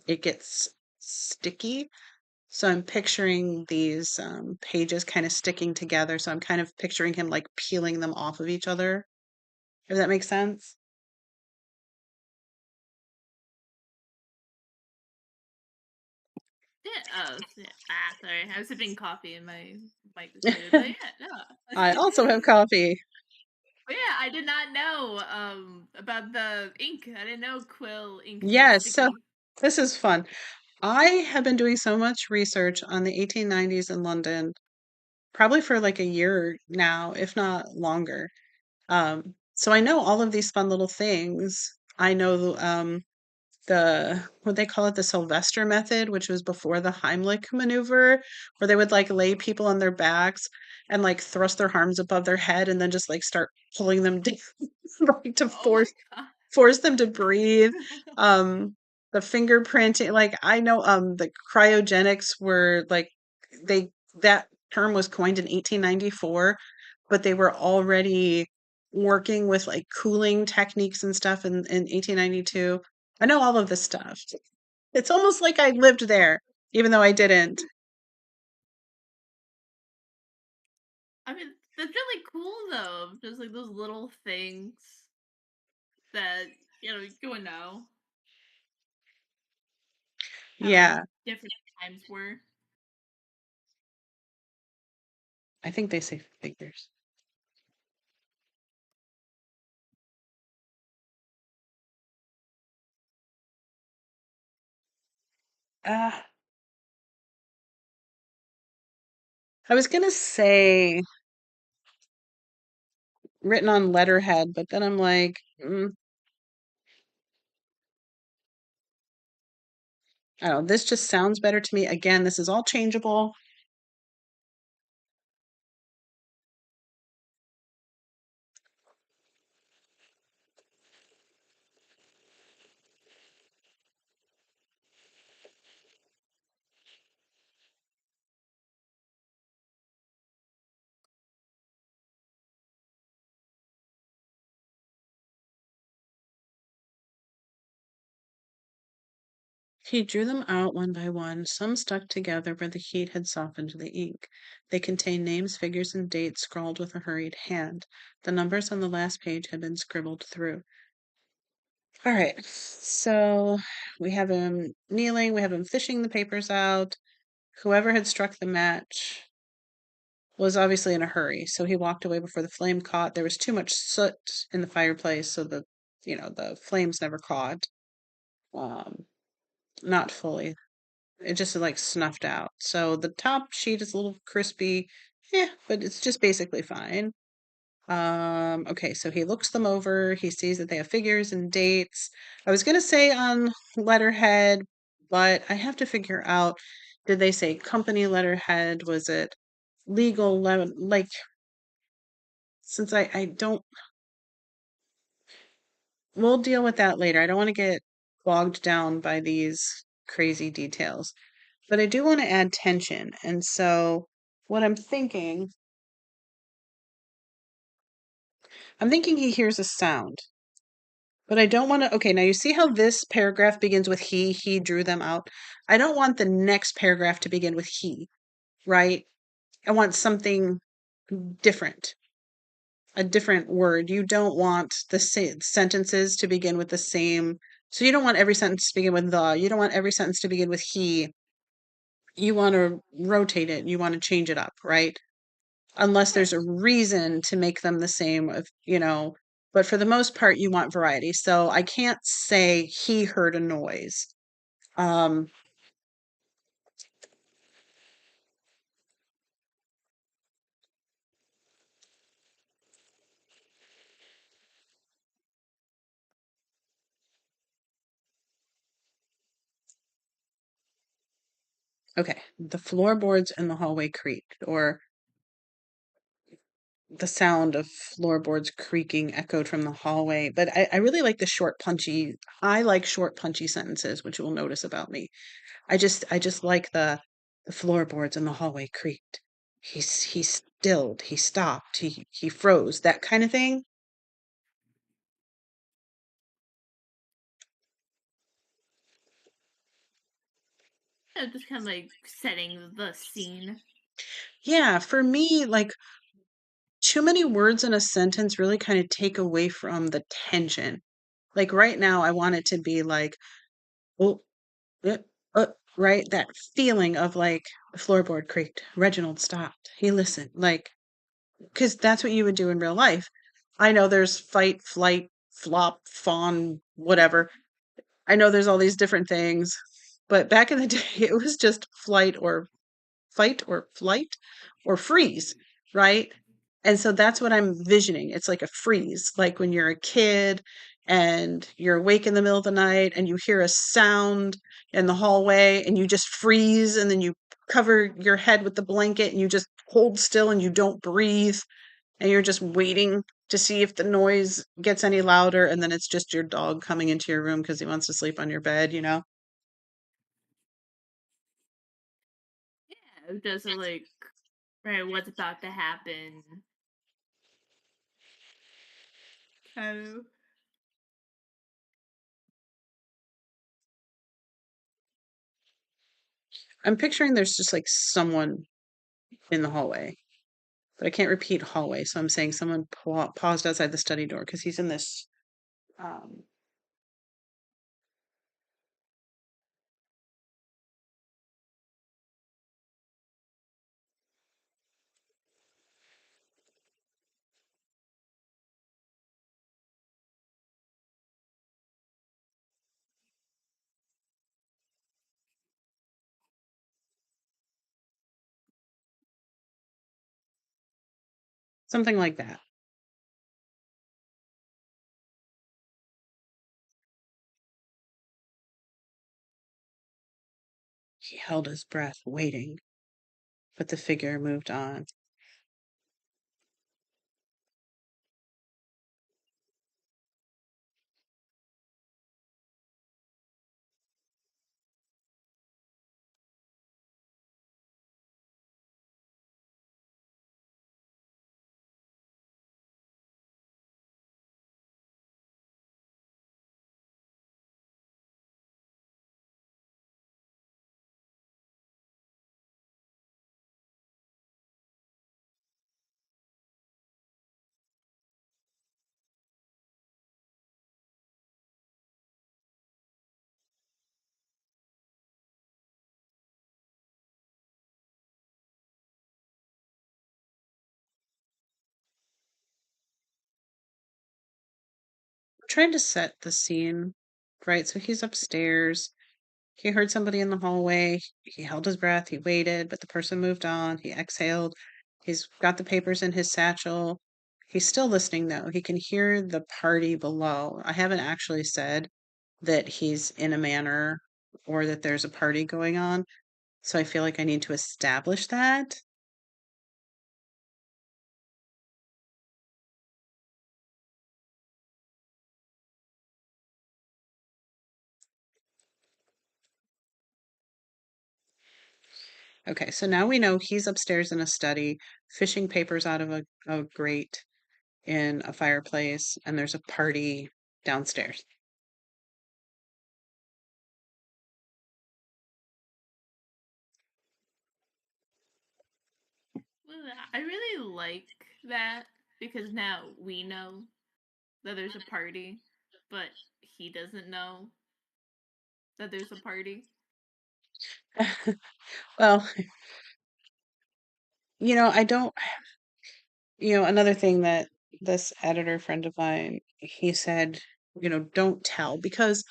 it gets sticky. So I'm picturing these pages kind of sticking together. So I'm kind of picturing him like peeling them off of each other, if that makes sense. Yeah. Oh, sorry. I was sipping coffee and my mic was muted. But yeah, no. I also have coffee. But yeah, I did not know about the ink. I didn't know quill ink got Yes, so sticky. this is fun. I have been doing so much research on the 1890s in London, probably for like a year now, if not longer. So I know all of these fun little things. I know the what they call it, the Sylvester method, which was before the Heimlich maneuver, where they would like lay people on their backs and like thrust their arms above their head and then just like start pulling them down like to Oh my force them to breathe. Um, the fingerprinting, like I know the cryogenics were like they that term was coined in 1894, but they were already working with like cooling techniques and stuff in 1892. I know all of this stuff. It's almost like I lived there, even though I didn't. I mean, that's really cool though. Just like those little things that you would know how like Yeah, different times were. I think they say figures. Ah, I was gonna say written on letterhead, but then I'm like, I don't know, this just sounds better to me. Again, this is all changeable. He drew them out one by one. Some stuck together where the heat had softened the ink. They contained names, figures, and dates scrawled with a hurried hand. The numbers on the last page had been scribbled through. All right, so we have him kneeling, we have him fishing the papers out. Whoever had struck the match was obviously in a hurry, so he walked away before the flame caught. There was too much soot in the fireplace, so the flames never caught. Um, not fully. It just like snuffed out. So the top sheet is a little crispy, yeah, but it's just basically fine. Okay, so he looks them over. He sees that they have figures and dates. I was gonna say on letterhead, but I have to figure out, did they say company letterhead? Was it legal like since I don't we'll deal with that later. I don't want to get bogged down by these crazy details. But I do want to add tension. And so what I'm thinking he hears a sound. But I don't want to. Okay, now you see how this paragraph begins with he drew them out. I don't want the next paragraph to begin with he, right? I want something different, a different word. You don't want the sentences to begin with the same. So you don't want every sentence to begin with the. You don't want every sentence to begin with he. You want to rotate it. You want to change it up, right? Unless Sure. there's a reason to make them the same but for the most part you want variety. So I can't say he heard a noise. Um, okay, the floorboards in the hallway creaked, or the sound of floorboards creaking echoed from the hallway. But I really like the short, punchy. I like short, punchy sentences, which you will notice about me. I just like the floorboards in the hallway creaked. He stilled, he stopped, he froze, that kind of thing. Just kind of like setting the scene. Yeah, for me, like too many words in a sentence really kind of take away from the tension. Like right now, I want it to be like, oh, uh, right? That feeling of like the floorboard creaked. Reginald stopped. He listened. Like, because that's what you would do in real life. I know there's fight, flight, flop, fawn, whatever. I know there's all these different things, but back in the day, it was just flight or fight or flight or freeze, right? And so that's what I'm visioning. It's like a freeze, like when you're a kid and you're awake in the middle of the night and you hear a sound in the hallway and you just freeze and then you cover your head with the blanket and you just hold still and you don't breathe and you're just waiting to see if the noise gets any louder and then it's just your dog coming into your room because he wants to sleep on your bed. Yeah, just like right, what's about to happen. Kind of. I'm picturing there's just like someone in the hallway. But I can't repeat hallway, so I'm saying someone paused outside the study door because he's in this. Um, something like that. He held his breath, waiting, but the figure moved on. I'm trying to set the scene, right? So he's upstairs. He heard somebody in the hallway. He held his breath. He waited, but the person moved on. He exhaled. He's got the papers in his satchel. He's still listening, though. He can hear the party below. I haven't actually said that he's in a manor or that there's a party going on. So I feel like I need to establish that. Okay, so now we know he's upstairs in a study, fishing papers out of a grate in a fireplace, and there's a party downstairs. Well, I really like that because now we know that there's a party, but he doesn't know that there's a party. Well, I don't, another thing that this editor friend of mine, he said, don't tell because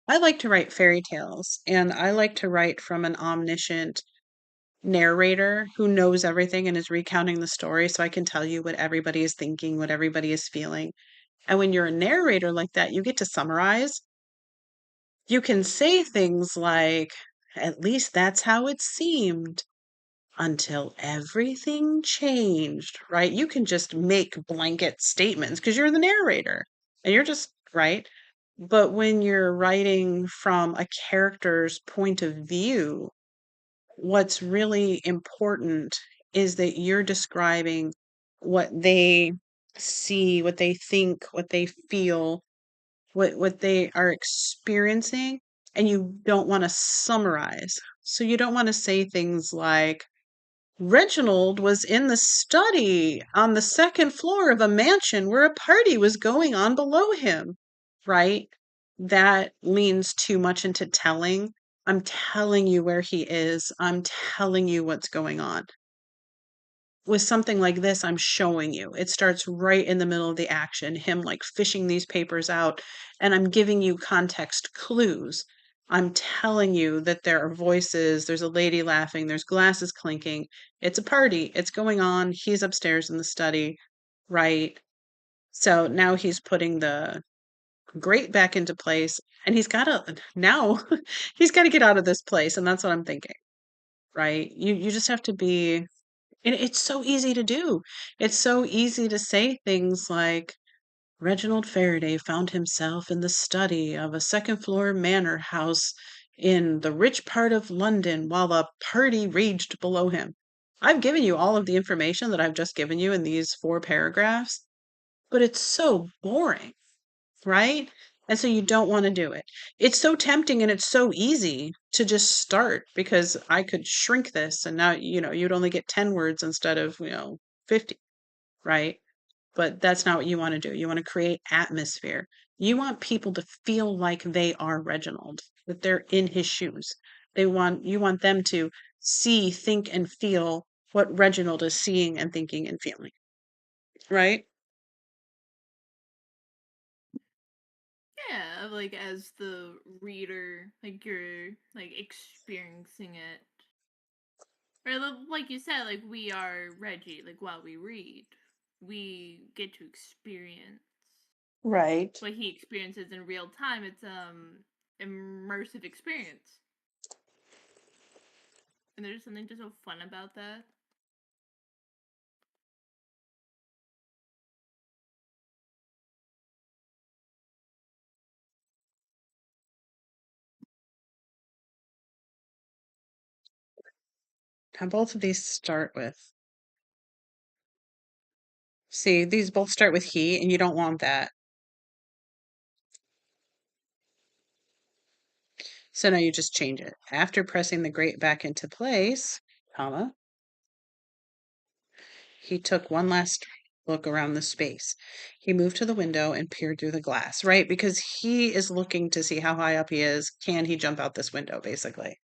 I like to write fairy tales and I like to write from an omniscient narrator who knows everything and is recounting the story so I can tell you what everybody is thinking, what everybody is feeling. And when you're a narrator like that, you get to summarize. You can say things like, at least that's how it seemed until everything changed, right? You can just make blanket statements because you're the narrator and you're just, right? But when you're writing from a character's point of view, what's really important is that you're describing what they see, what they think, what they feel, what they are experiencing, and you don't want to summarize. So you don't want to say things like Reginald was in the study on the second floor of a mansion where a party was going on below him, right? That leans too much into telling. I'm telling you where he is. I'm telling you what's going on. With something like this, I'm showing you. It starts right in the middle of the action, him like fishing these papers out, and I'm giving you context clues. I'm telling you that there are voices, there's a lady laughing, there's glasses clinking. It's a party, it's going on. He's upstairs in the study, right? So now he's putting the grate back into place and he's got to now he's got to get out of this place and that's what I'm thinking, right? You just have to be and it's so easy to do. It's so easy to say things like, Reginald Faraday found himself in the study of a second floor manor house in the rich part of London while a party raged below him. I've given you all of the information that I've just given you in these 4 paragraphs, but it's so boring, right? And so you don't want to do it. It's so tempting and it's so easy to just start because I could shrink this and now, you'd only get 10 words instead of, 50, right? But that's not what you want to do. You want to create atmosphere. You want people to feel like they are Reginald, that they're in his shoes. You want them to see, think, and feel what Reginald is seeing and thinking and feeling, right? Yeah, like as the reader, like you're like experiencing it. Or like you said, like we are Reggie, like while we read. we get to experience Right. what he experiences in real time. It's immersive experience, and there's something just so fun about that. Now both of these start with. See, these both start with he, and you don't want that. So now you just change it. After pressing the grate back into place, comma, he took one last look around the space. He moved to the window and peered through the glass, right? Because he is looking to see how high up he is. Can he jump out this window, basically?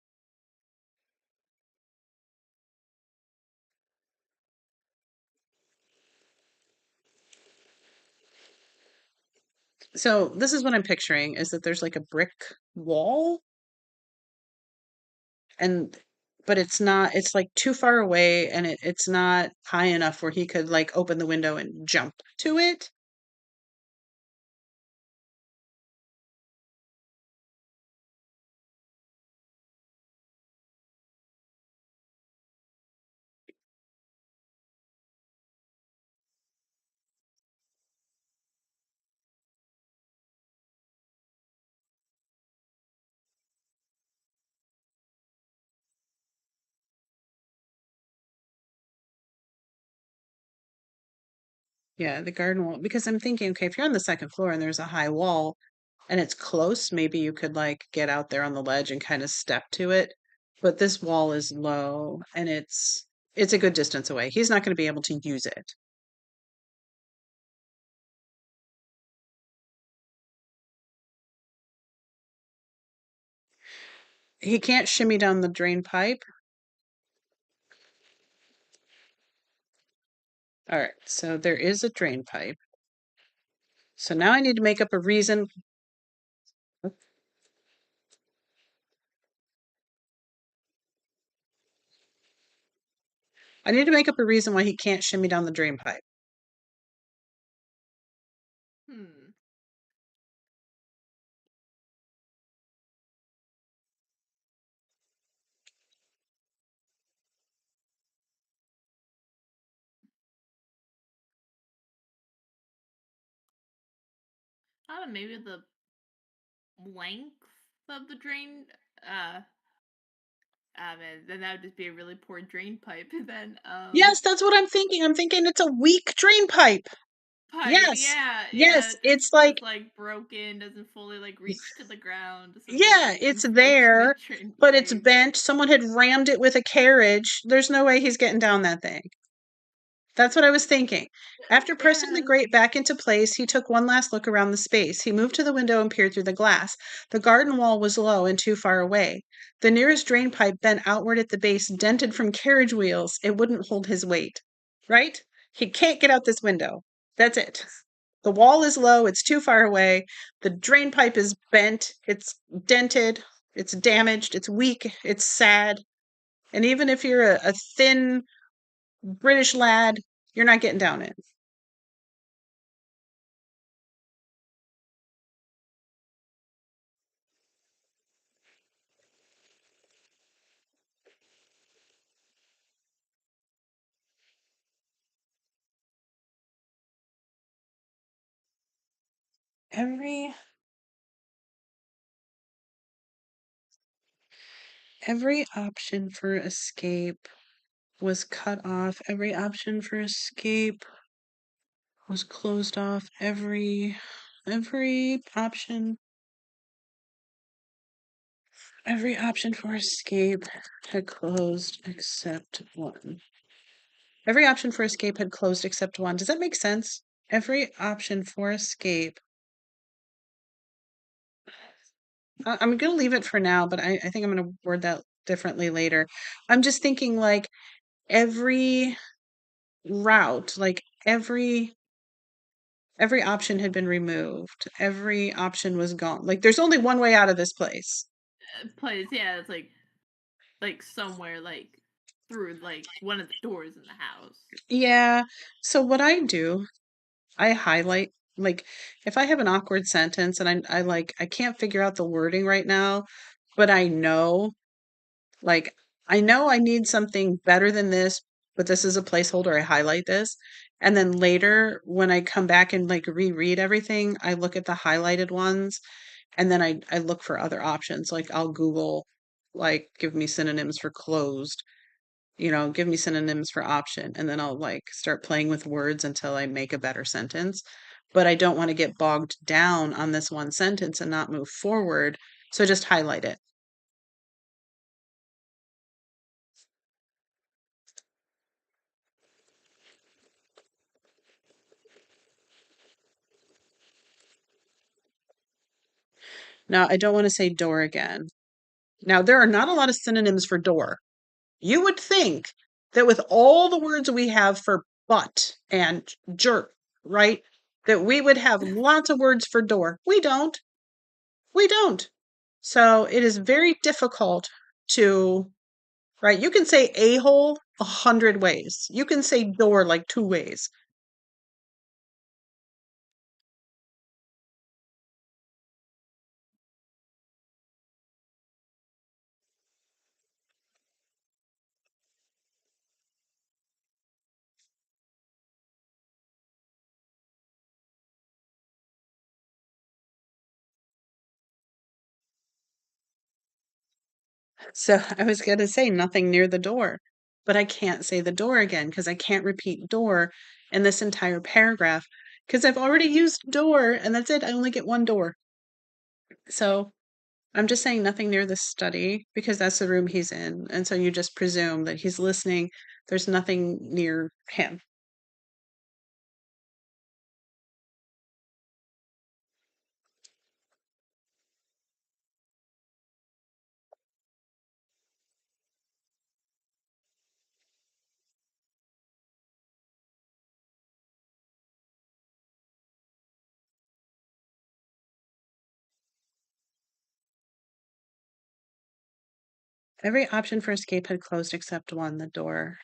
So this is what I'm picturing is that there's like a brick wall and but it's like too far away and it's not high enough where he could like open the window and jump to it. Yeah, the garden wall because I'm thinking, okay, if you're on the second floor and there's a high wall and it's close, maybe you could like get out there on the ledge and kind of step to it. But this wall is low and it's a good distance away. He's not going to be able to use it. He can't shimmy down the drain pipe. All right, so there is a drain pipe. So now I need to make up a reason. I need to make up a reason why he can't shimmy down the drain pipe. Hmm. I don't know, maybe the length of the drain. Uh, man, then that would just be a really poor drain pipe. Then, Yes, that's what I'm thinking. I'm thinking it's a weak drain pipe. pipe. Yes. Yeah, yeah. Yes, it's like It's like broken, doesn't fully like reach to the ground. So it's a yeah, very it's there, unfortunate drain but it's pipe. bent. Someone had rammed it with a carriage. There's no way he's getting down that thing. That's what I was thinking. After pressing the Yeah. grate back into place, he took one last look around the space. He moved to the window and peered through the glass. The garden wall was low and too far away. The nearest drain pipe bent outward at the base, dented from carriage wheels. It wouldn't hold his weight. Right? He can't get out this window. That's it. The wall is low, it's too far away. The drain pipe is bent, it's dented, it's damaged, it's weak, it's sad. And even if you're a thin British lad, you're not getting down it. Every every option for escape was cut off. Every option for escape was closed off. Every option for escape had closed except one. Every option for escape had closed except one. Does that make sense? Every option for escape. I'm going to leave it for now, but I think I'm going to word that differently later. I'm just thinking like every route, like every option had been removed. Every option was gone. Like there's only one way out of this place. Place. Yeah, it's like somewhere like through like one of the doors in the house. Yeah. So what I do, I highlight like if I have an awkward sentence and I can't figure out the wording right now, but like I know I need something better than this, but this is a placeholder. I highlight this. And then later when I come back and like reread everything, I look at the highlighted ones and then I look for other options. Like I'll Google like give me synonyms for closed, give me synonyms for option, and then I'll like start playing with words until I make a better sentence. But I don't want to get bogged down on this one sentence and not move forward. So just highlight it. Now, I don't want to say door again. Now, there are not a lot of synonyms for door. You would think that with all the words we have for butt and jerk, right, that we would have lots of words for door. We don't. We don't. So it is very difficult to, right? You can say a hole 100 ways. You can say door like 2 ways. So I was going to say nothing near the door, but I can't say the door again because I can't repeat door in this entire paragraph because I've already used door and that's it. I only get one door. So I'm just saying nothing near the study because that's the room he's in. And so you just presume that he's listening. There's nothing near him. Every option for escape had closed except one, the door.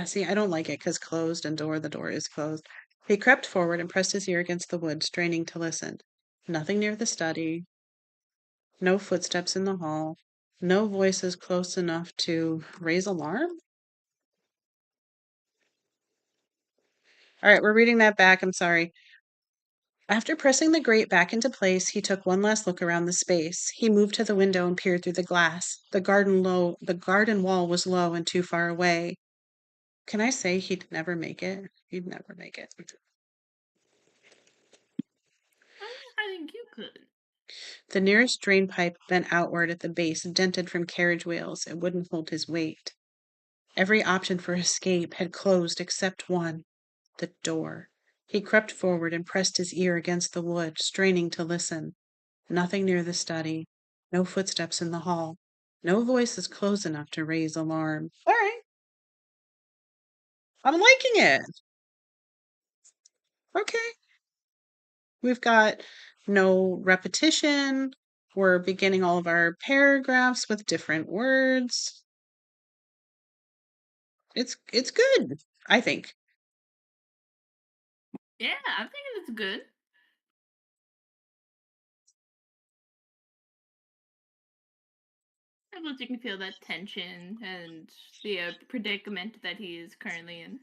See, I don't like it because closed and door, the door is closed. He crept forward and pressed his ear against the wood, straining to listen. Nothing near the study, no footsteps in the hall, no voices close enough to raise alarm. All right, we're reading that back. I'm sorry. After pressing the grate back into place, he took one last look around the space. He moved to the window and peered through the glass. The garden wall was low and too far away. Can I say he'd never make it? He'd never make it. I think you could. The nearest drain pipe bent outward at the base, dented from carriage wheels. It wouldn't hold his weight. Every option for escape had closed except one, the door. He crept forward and pressed his ear against the wood, straining to listen. Nothing near the study, no footsteps in the hall, no voices close enough to raise alarm. All right, I'm liking it. Okay. We've got no repetition. We're beginning all of our paragraphs with different words. It's good, I think. Yeah, I'm thinking it's good. I suppose you can feel that tension and the predicament that he is currently in.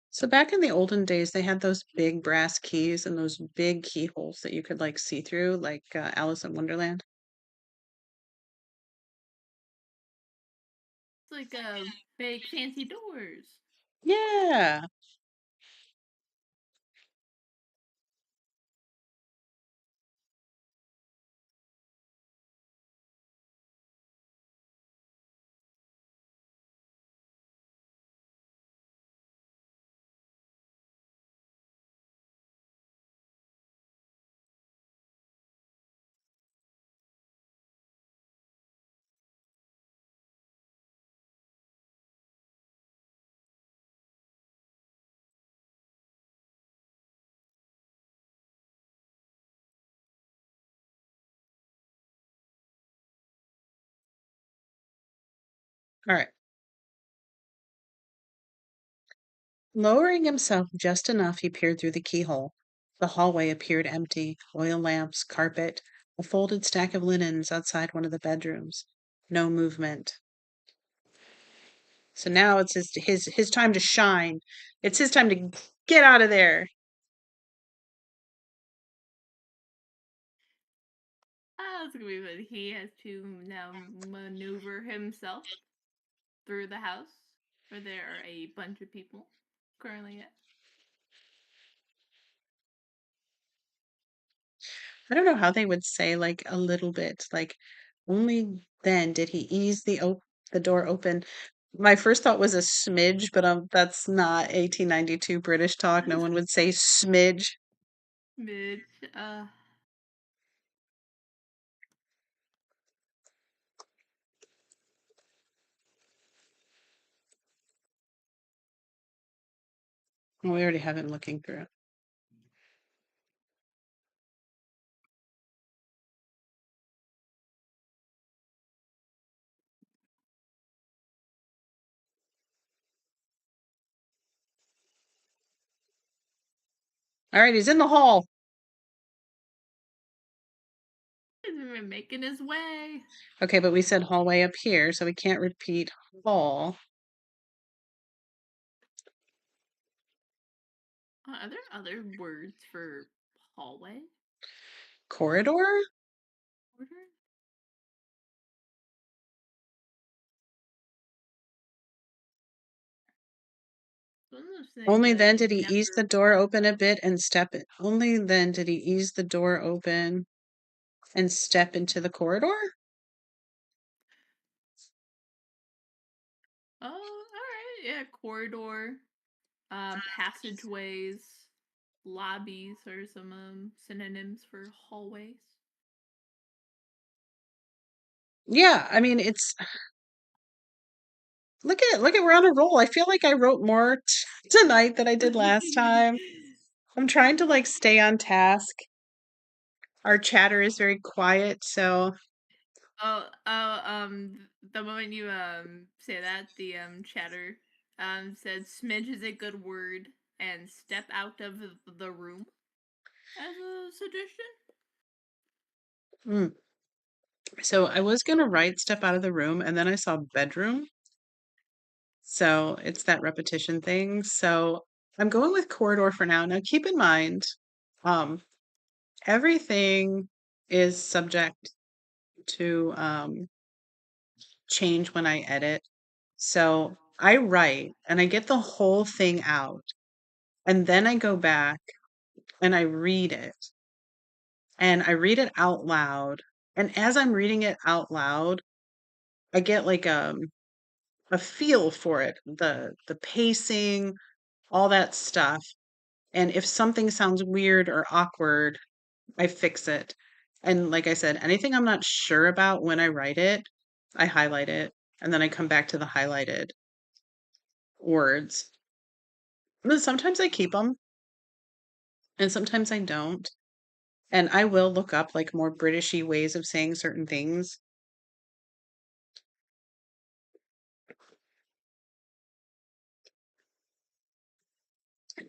So back in the olden days, they had those big brass keys and those big keyholes that you could like see through, like Alice in Wonderland. It's like big fancy doors. Yeah. All right. Lowering himself just enough, he peered through the keyhole. The hallway appeared empty. Oil lamps, carpet, a folded stack of linens outside one of the bedrooms. No movement. So now it's his time to shine. It's his time to get out of there. That's gonna be fun. He has to now maneuver himself through the house where there are a bunch of people currently at. I don't know how they would say like a little bit. Like only then did he ease the door open. My first thought was a smidge, but that's not 1892 British talk. No one would say smidge. Mitch, Well, we already have him looking through it. All right, he's in the hall. he's making his way. Okay, but we said hallway up here, so we can't repeat hall. Are there other words for hallway? Corridor? Order? One of those things Only that I then did he ease the never door thought open a about. bit and step it. Only then did he ease the door open and step into the corridor? Oh, alright. Yeah, corridor, passageways, lobbies are some synonyms for hallways. Yeah, I mean it's look at we're on a roll. I feel like I wrote more tonight than I did last time. I'm trying to like stay on task. Our chatter is very quiet, so the moment you say that, the chatter said smidge is a good word and step out of the room as a suggestion. mm. So I was gonna write step out of the room and then I saw bedroom. So it's that repetition thing. So I'm going with corridor for now. Now keep in mind, um, everything is subject to change when I edit. So I write and I get the whole thing out, and then I go back and and I read it out loud. And as I'm reading it out loud, I get like a feel for it, the pacing, all that stuff. And if something sounds weird or awkward, I fix it. And like I said, anything I'm not sure about when I write it, I highlight it and then I come back to the highlighted words. But sometimes I keep them and sometimes I don't. And I will look up like more Britishy ways of saying certain things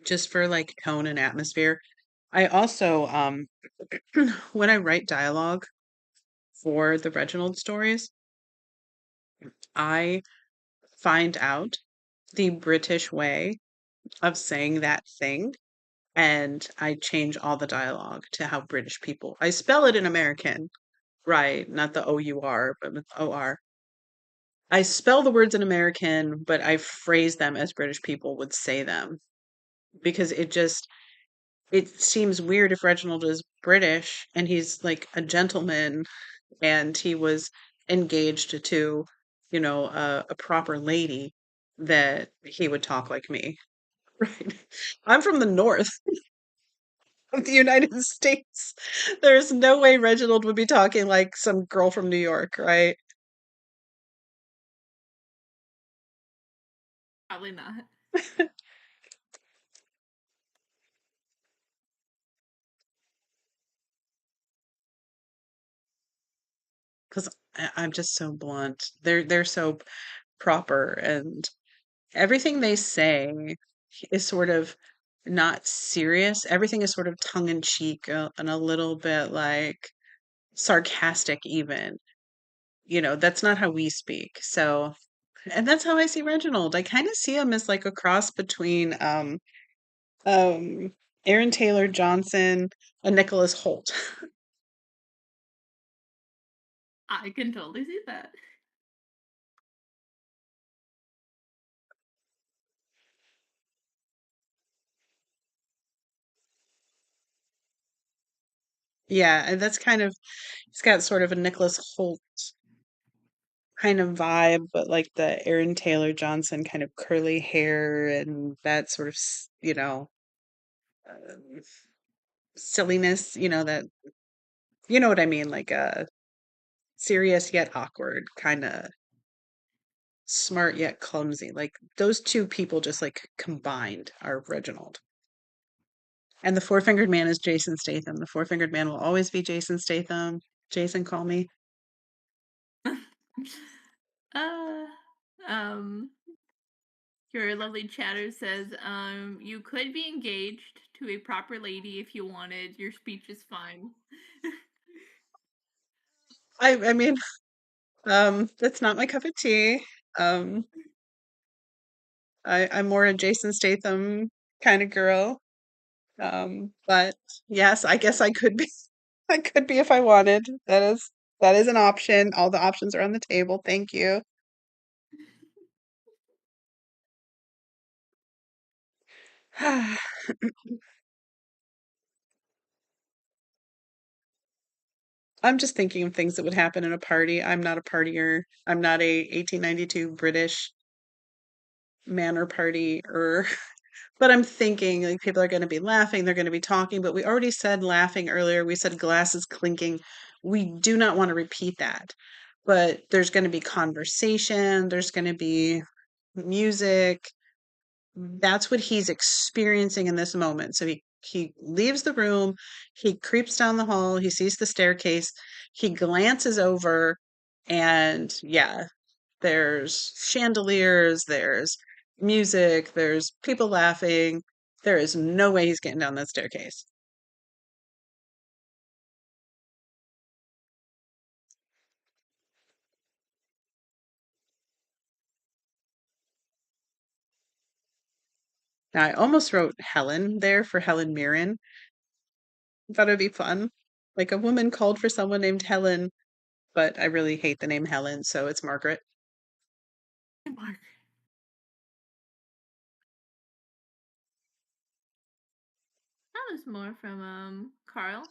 just for like tone and atmosphere. I also when I write dialogue for the Reginald stories, I find out the British way of saying that thing and I change all the dialogue to how British people. I spell it in American, right? Not the O-U-R, but with O-R. I spell the words in American, but I phrase them as British people would say them because it seems weird if Reginald is British and he's like a gentleman and he was engaged to, a proper lady that he would talk like me. Right. I'm from the north of the United States. There's no way Reginald would be talking like some girl from New York, right? Probably not. Because I'm just so blunt. They're so proper, and everything they say is sort of not serious. Everything is sort of tongue in cheek, and a little bit like sarcastic, even. That's not how we speak. So, and that's how I see Reginald. I kind of see him as like a cross between um, Aaron Taylor Johnson and Nicholas Holt. I can totally see that. Yeah, and that's kind of, he's got sort of a Nicholas Holt kind of vibe, but like the Aaron Taylor Johnson kind of curly hair and that sort of, um, silliness, that, you know what I mean, like a serious yet awkward, kind of smart yet clumsy. Like those two people just like combined are Reginald. And the four-fingered man is Jason Statham. The four-fingered man will always be Jason Statham. Jason, call me. uh, um, your lovely chatter says, you could be engaged to a proper lady if you wanted. Your speech is fine. I mean, that's not my cup of tea. Um, I'm more a Jason Statham kind of girl. But yes, I guess I could be. I could be if I wanted. That is an option. All the options are on the table. Thank you. I'm just thinking of things that would happen in a party. I'm not a partier. I'm not a 1892 British manor party or but I'm thinking like people are going to be laughing, they're going to be talking, but we already said laughing earlier. We said glasses clinking. We do not want to repeat that. But there's going to be conversation, there's going to be music. That's what he's experiencing in this moment. So he leaves the room, he creeps down the hall, he sees the staircase, he glances over, and yeah, there's chandeliers, there's music, there's people laughing. There is no way he's getting down that staircase. Now, I almost wrote Helen there for Helen Mirren. Thought it'd be fun. Like a woman called for someone named Helen, but I really hate the name Helen, so it's Margaret. Mark. That was more from Carl.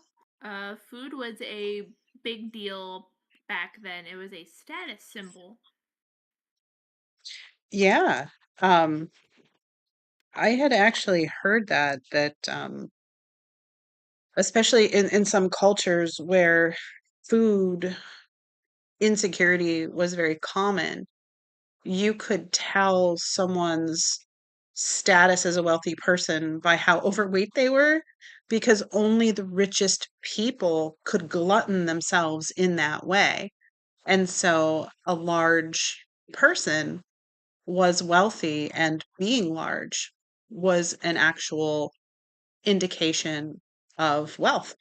Food was a big deal back then. It was a status symbol. Yeah. Um, I had actually heard that especially in some cultures where food insecurity was very common, you could tell someone's status as a wealthy person by how overweight they were because only the richest people could glutton themselves in that way. And so a large person was wealthy, and being large was an actual indication of wealth.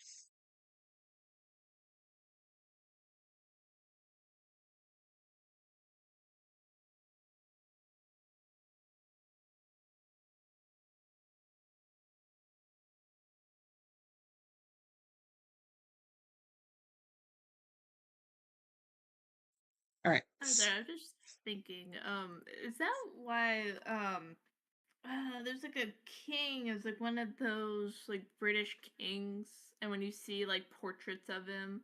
All right. I was, I was just thinking, is that why there's like a king is like one of those like British kings, and when you see like portraits of him,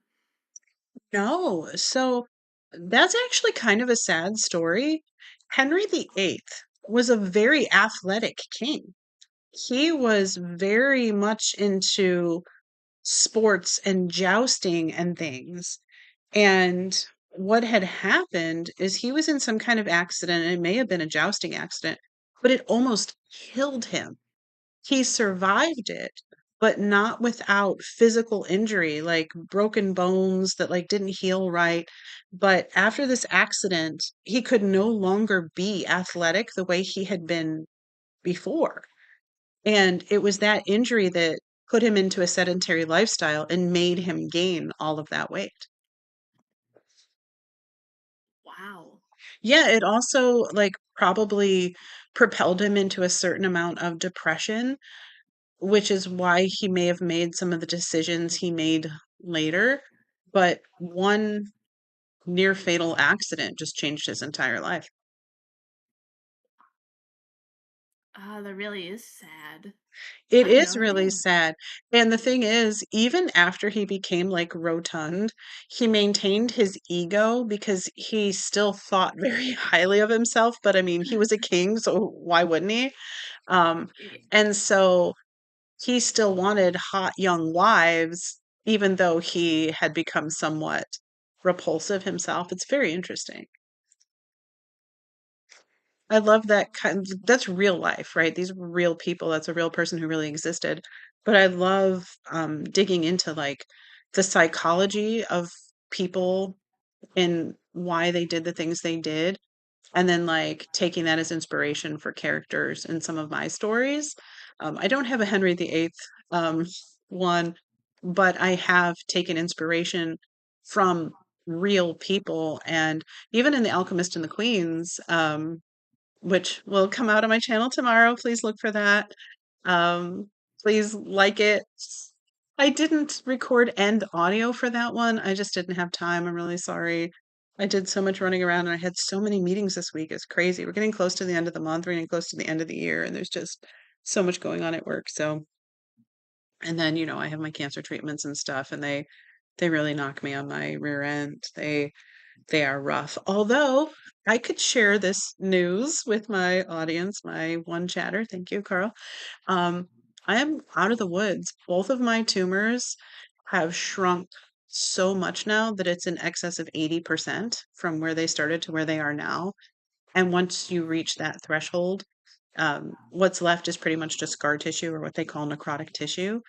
No. So that's actually kind of a sad story. Henry VIII was a very athletic king. He was very much into sports and jousting and things. And what had happened is he was in some kind of accident, and it may have been a jousting accident, but it almost killed him. He survived it, but not without physical injury, like broken bones that like didn't heal right. But after this accident, he could no longer be athletic the way he had been before. And it was that injury that put him into a sedentary lifestyle and made him gain all of that weight. Wow. Yeah, it also like probably propelled him into a certain amount of depression, which is why he may have made some of the decisions he made later. But one near fatal accident just changed his entire life. That really is sad. It I had is no really idea. sad. And the thing is, even after he became like rotund, he maintained his ego because he still thought very highly of himself. But I mean, he was a king, so why wouldn't he? Um, Yeah. and so he still wanted hot young wives, even though he had become somewhat repulsive himself. It's very interesting. I love that kind that's real life, right? These were real people. That's a real person who really existed. But I love digging into like the psychology of people and why they did the things they did, and then like taking that as inspiration for characters in some of my stories. I don't have a Henry VIII um, one, but I have taken inspiration from real people, and even in The Alchemist and the Queens, which will come out on my channel tomorrow. Please look for that. Um, please like it. I didn't record end audio for that one. I just didn't have time. I'm really sorry. I did so much running around and I had so many meetings this week. It's crazy. We're getting close to the end of the month. We're getting close to the end of the year, and there's just so much going on at work. So, and then, I have my cancer treatments and stuff, and they really knock me on my rear end. They are rough. Although I could share this news with my audience, my one chatter. Thank you, Carl. Um, I am out of the woods. Both of my tumors have shrunk so much now that it's in excess of 80% from where they started to where they are now. And once you reach that threshold, what's left is pretty much just scar tissue or what they call necrotic tissue.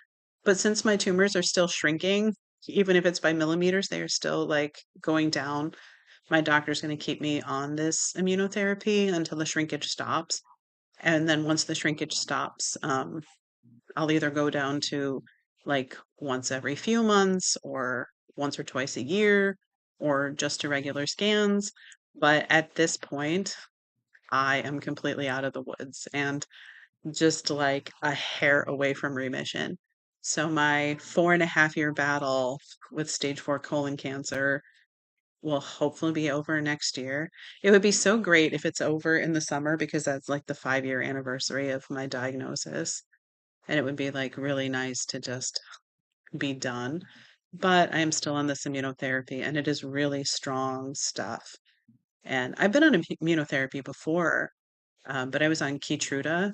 But since my tumors are still shrinking, even if it's by millimeters, they are still like going down. My doctor's going to keep me on this immunotherapy until the shrinkage stops. And then once the shrinkage stops, I'll either go down to like once every few months or once or twice a year or just to regular scans. But at this point, I am completely out of the woods and just like a hair away from remission. So my 4.5 year battle with stage 4 colon cancer will hopefully be over next year. It would be so great if it's over in the summer because that's like the 5 year anniversary of my diagnosis. And it would be like really nice to just be done. But I am still on this immunotherapy and it is really strong stuff. And I've been on immunotherapy before, but I was on Keytruda,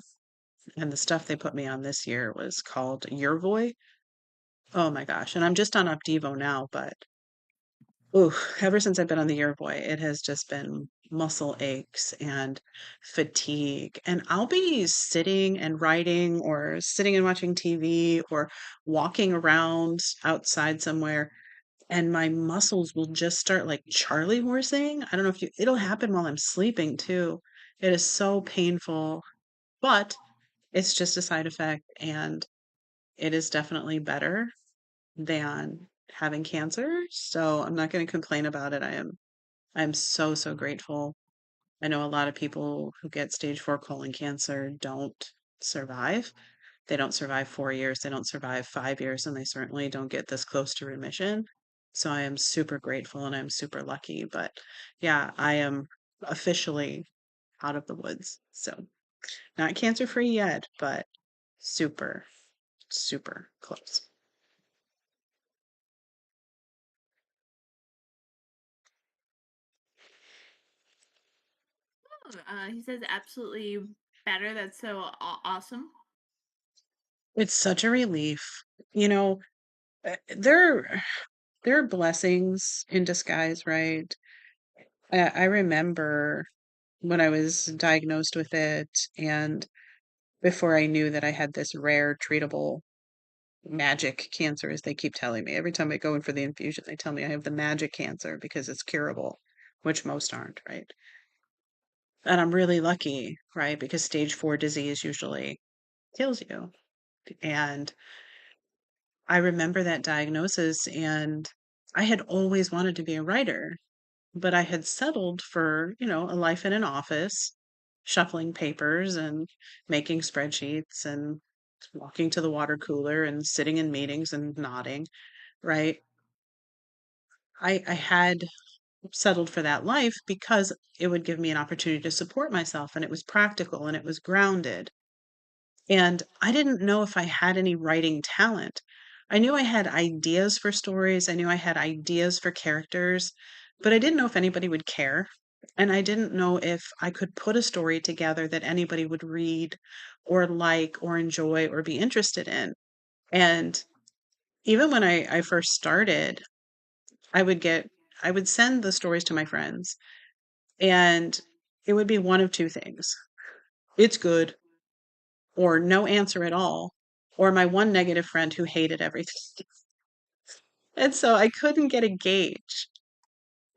and the stuff they put me on this year was called Yervoy. Oh my gosh. And I'm just on Opdivo now, but ooh, ever since I've been on the Yervoy, it has just been muscle aches and fatigue. And I'll be sitting and writing or sitting and watching TV or walking around outside somewhere, and my muscles will just start like Charlie horsing. I don't know if it'll happen while I'm sleeping too. It is so painful, but it's just a side effect, and it is definitely better than having cancer. So I'm not going to complain about it. I'm so, so grateful. I know a lot of people who get stage 4 colon cancer don't survive. They don't survive 4 years, they don't survive 5 years, and they certainly don't get this close to remission. So I am super grateful and I'm super lucky. But yeah, I am officially out of the woods. So not cancer free yet, but super, super close. He says absolutely better. That's so awesome. It's such a relief. You know, there are blessings in disguise, right? I remember when I was diagnosed with it, and before I knew that I had this rare treatable magic cancer, as they keep telling me. Every time I go in for the infusion, they tell me I have the magic cancer because it's curable, which most aren't, right? And I'm really lucky, right? Because stage 4 disease usually kills you. And I remember that diagnosis, and I had always wanted to be a writer, but I had settled for, a life in an office, shuffling papers and making spreadsheets and walking to the water cooler and sitting in meetings and nodding, right? I had settled for that life because it would give me an opportunity to support myself, and it was practical and it was grounded. And I didn't know if I had any writing talent. I knew I had ideas for stories, I knew I had ideas for characters, but I didn't know if anybody would care. And I didn't know if I could put a story together that anybody would read or like or enjoy or be interested in. And even when I first started, I would get I would send the stories to my friends, and it would be one of two things. It's good, or no answer at all, or my one negative friend who hated everything. And so I couldn't get a gauge.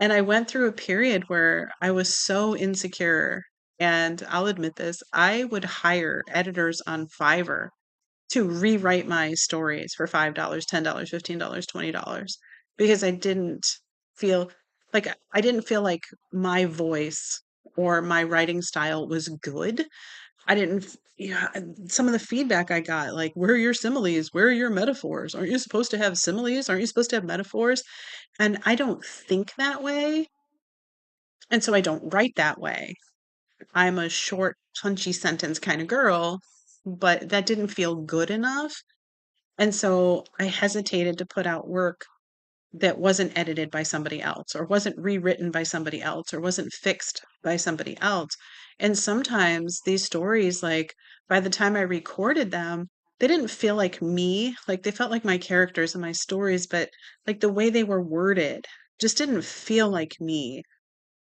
And I went through a period where I was so insecure. And I'll admit this, I would hire editors on Fiverr to rewrite my stories for $5, $10, $15, $20 because feel I didn't feel like my voice or my writing style was good. I didn't f Yeah, and some of the feedback I got, like, "Where are your similes? Where are your metaphors? Aren't you supposed to have similes? Aren't you supposed to have metaphors?" And I don't think that way, and so I don't write that way. I'm a short, punchy sentence kinda girl, but that didn't feel good enough, and so I hesitated to put out work that wasn't edited by somebody else or wasn't rewritten by somebody else or wasn't fixed by somebody else. And sometimes these stories, like by the time I recorded them, they didn't feel like me. Like they felt like my characters and my stories, but like the way they were worded just didn't feel like me.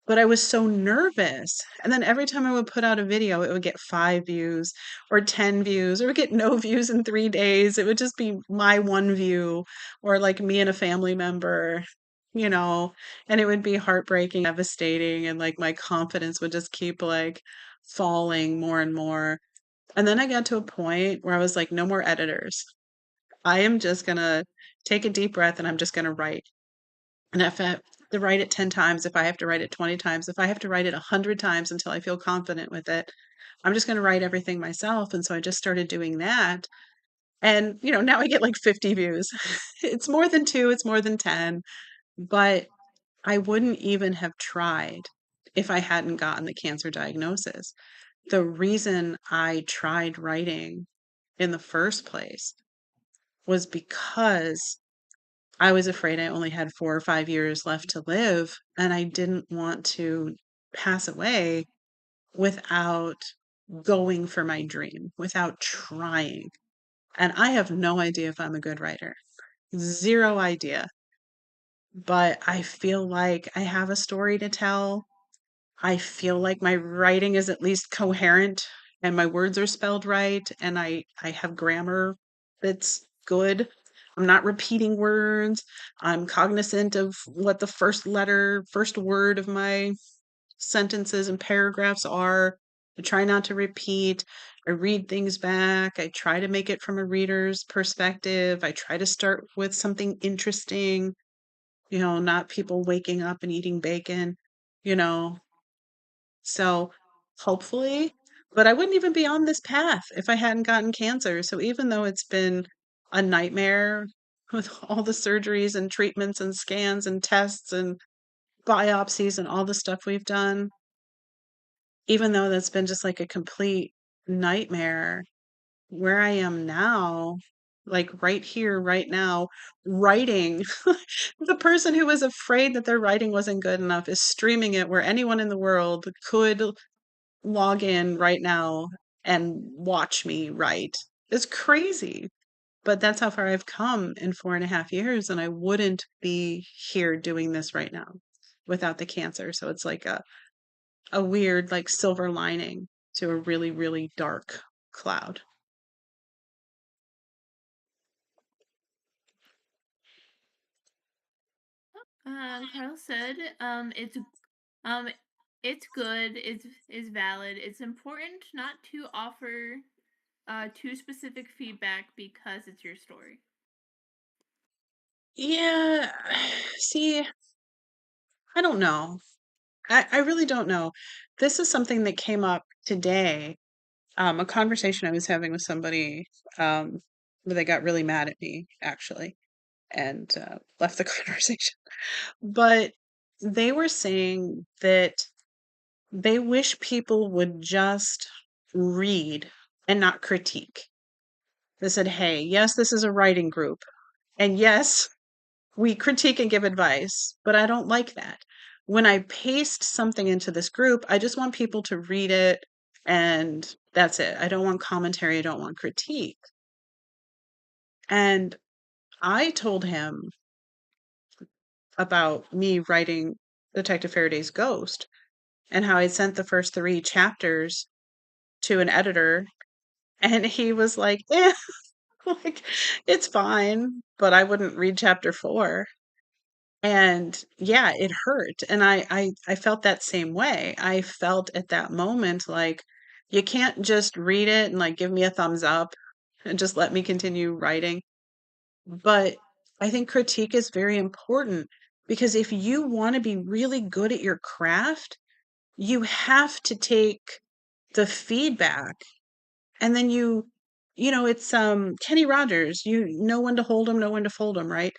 But I was so nervous. And then every time I would put out a video, it would get 5 views or 10 views or it would get no views in 3 days. It would just be my 1 view or like me and a family member, you know, and it would be heartbreaking, devastating, and like my confidence would just keep like falling more and more. And then I got to a point where I was like, no more editors. I am just gonna take a deep breath and I'm just gonna write. And if I have to write it 10 times, if I have to write it 20 times, if I have to write it 100 times until I feel confident with it, I'm just gonna write everything myself, and so I just started doing that, and, now I get, like, 50 views. It's more than 2, it's more than 10, but I wouldn't even have tried if I hadn't gotten the cancer diagnosis. The reason I tried writing in the first place was because I was afraid I only had 4 or 5 years left to live, and I didn't want to pass away without going for my dream, without trying. And I have no idea if I'm a good writer. 0 idea. But I feel like I have a story to tell. I feel like my writing is at least coherent and my words are spelled right and I have grammar that's good. I'm not repeating words. I'm cognizant of what the first word of my sentences and paragraphs are. I try not to repeat. I read things back. I try to make it from a reader's perspective. I try to start with something interesting, not people waking up and eating bacon, you know. So, hopefully, but I wouldn't even be on this path if I hadn't gotten cancer. So even though it's been a nightmare with all the surgeries and treatments and scans and tests and biopsies and all the stuff we've done, even though that's been just like a complete nightmare, where I am now, like right here, right now, writing, the person who was afraid that their writing wasn't good enough is streaming it where anyone in the world could log in right now and watch me write. It's crazy, but that's how far I've come in 4.5 years, and I wouldn't be here doing this right now without the cancer. So it's like a weird, like, silver lining to a really, really dark cloud. Carl said, um, it's good. It's valid. It's important not to offer too specific feedback because it's your story. Yeah, see, I don't know. I really don't know. This is something that came up today, a conversation I was having with somebody, where they got really mad at me, actually, and left the conversation. But they were saying that they wish people would just read and not critique. They said, hey, yes, this is a writing group. And yes, we critique and give advice, but I don't like that. When I paste something into this group, I just want people to read it and that's it. I don't want commentary, I don't want critique. And I told him about me writing Detective Faraday's Ghost and how I sent the first 3 chapters to an editor and he was like, like it's fine, but I wouldn't read chapter 4. And yeah, it hurt. And I felt that same way. I felt at that moment like you can't just read it and like give me a thumbs up and just let me continue writing. But I think critique is very important because if you want to be really good at your craft, you have to take the feedback and then it's Kenny Rogers, you know when to hold them, know when to fold them, right?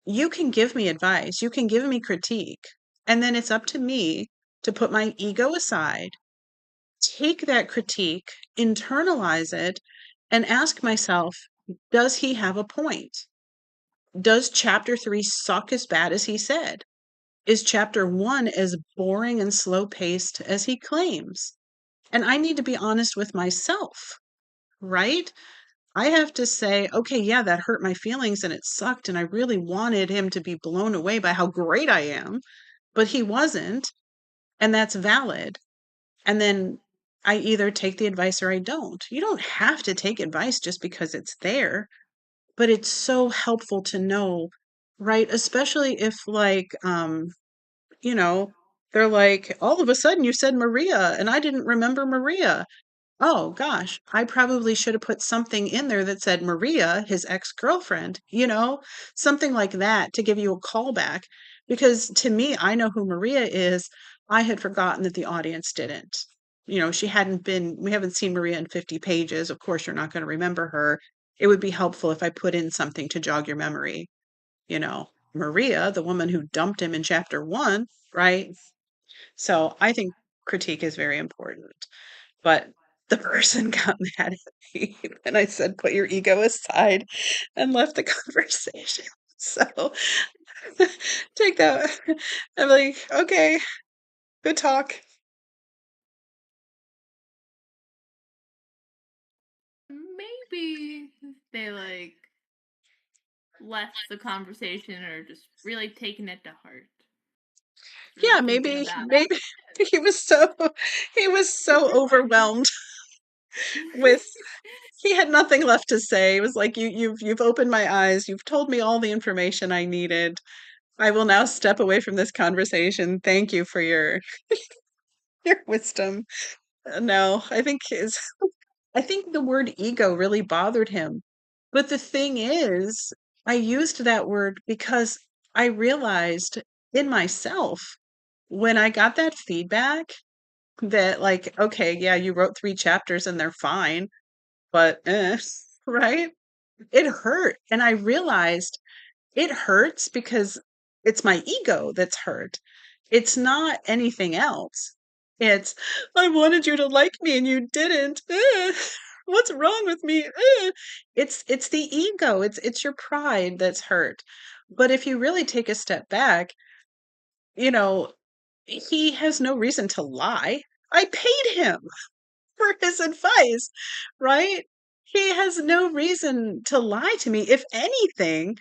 You can give me advice, you can give me critique, and then it's up to me to put my ego aside, take that critique, internalize it, and ask myself, does he have a point? Does chapter 3 suck as bad as he said? Is chapter 1 as boring and slow paced as he claims? And I need to be honest with myself, right? I have to say, okay, yeah, that hurt my feelings and it sucked. And I really wanted him to be blown away by how great I am, but he wasn't. And that's valid. And then I either take the advice or I don't. You don't have to take advice just because it's there, but it's so helpful to know, right? Especially if, like, you know, they're like, all of a sudden you said Maria and I didn't remember Maria. Oh gosh, I probably should have put something in there that said Maria, his ex-girlfriend, something like that to give you a callback. Because to me, I know who Maria is. I had forgotten that the audience didn't. We haven't seen Maria in 50 pages. Of course, you're not going to remember her. It would be helpful if I put in something to jog your memory. Maria, the woman who dumped him in chapter 1, right? So I think critique is very important. But the person got mad at me and I said, "Put your ego aside," and left the conversation. So take that. I'm like, "Okay, good talk." Maybe they left the conversation or just really taken it to heart. Really Yeah, thinking maybe about maybe he was so overwhelmed with he had nothing left to say. It was like you've opened my eyes. You've told me all the information I needed. I will now step away from this conversation. Thank you for your wisdom. No, I think the word ego really bothered him. But the thing is, I used that word because I realized in myself when I got that feedback that, like, okay, yeah, you wrote 3 chapters and they're fine, but right? It hurt. And I realized it hurts because it's my ego that's hurt. It's not anything else. It's, "I wanted you to like me and you didn't. What's wrong with me? It's the ego. It's your pride that's hurt. But if you really take a step back, you know, he has no reason to lie. I paid him for his advice, right? He has no reason to lie to me. If anything,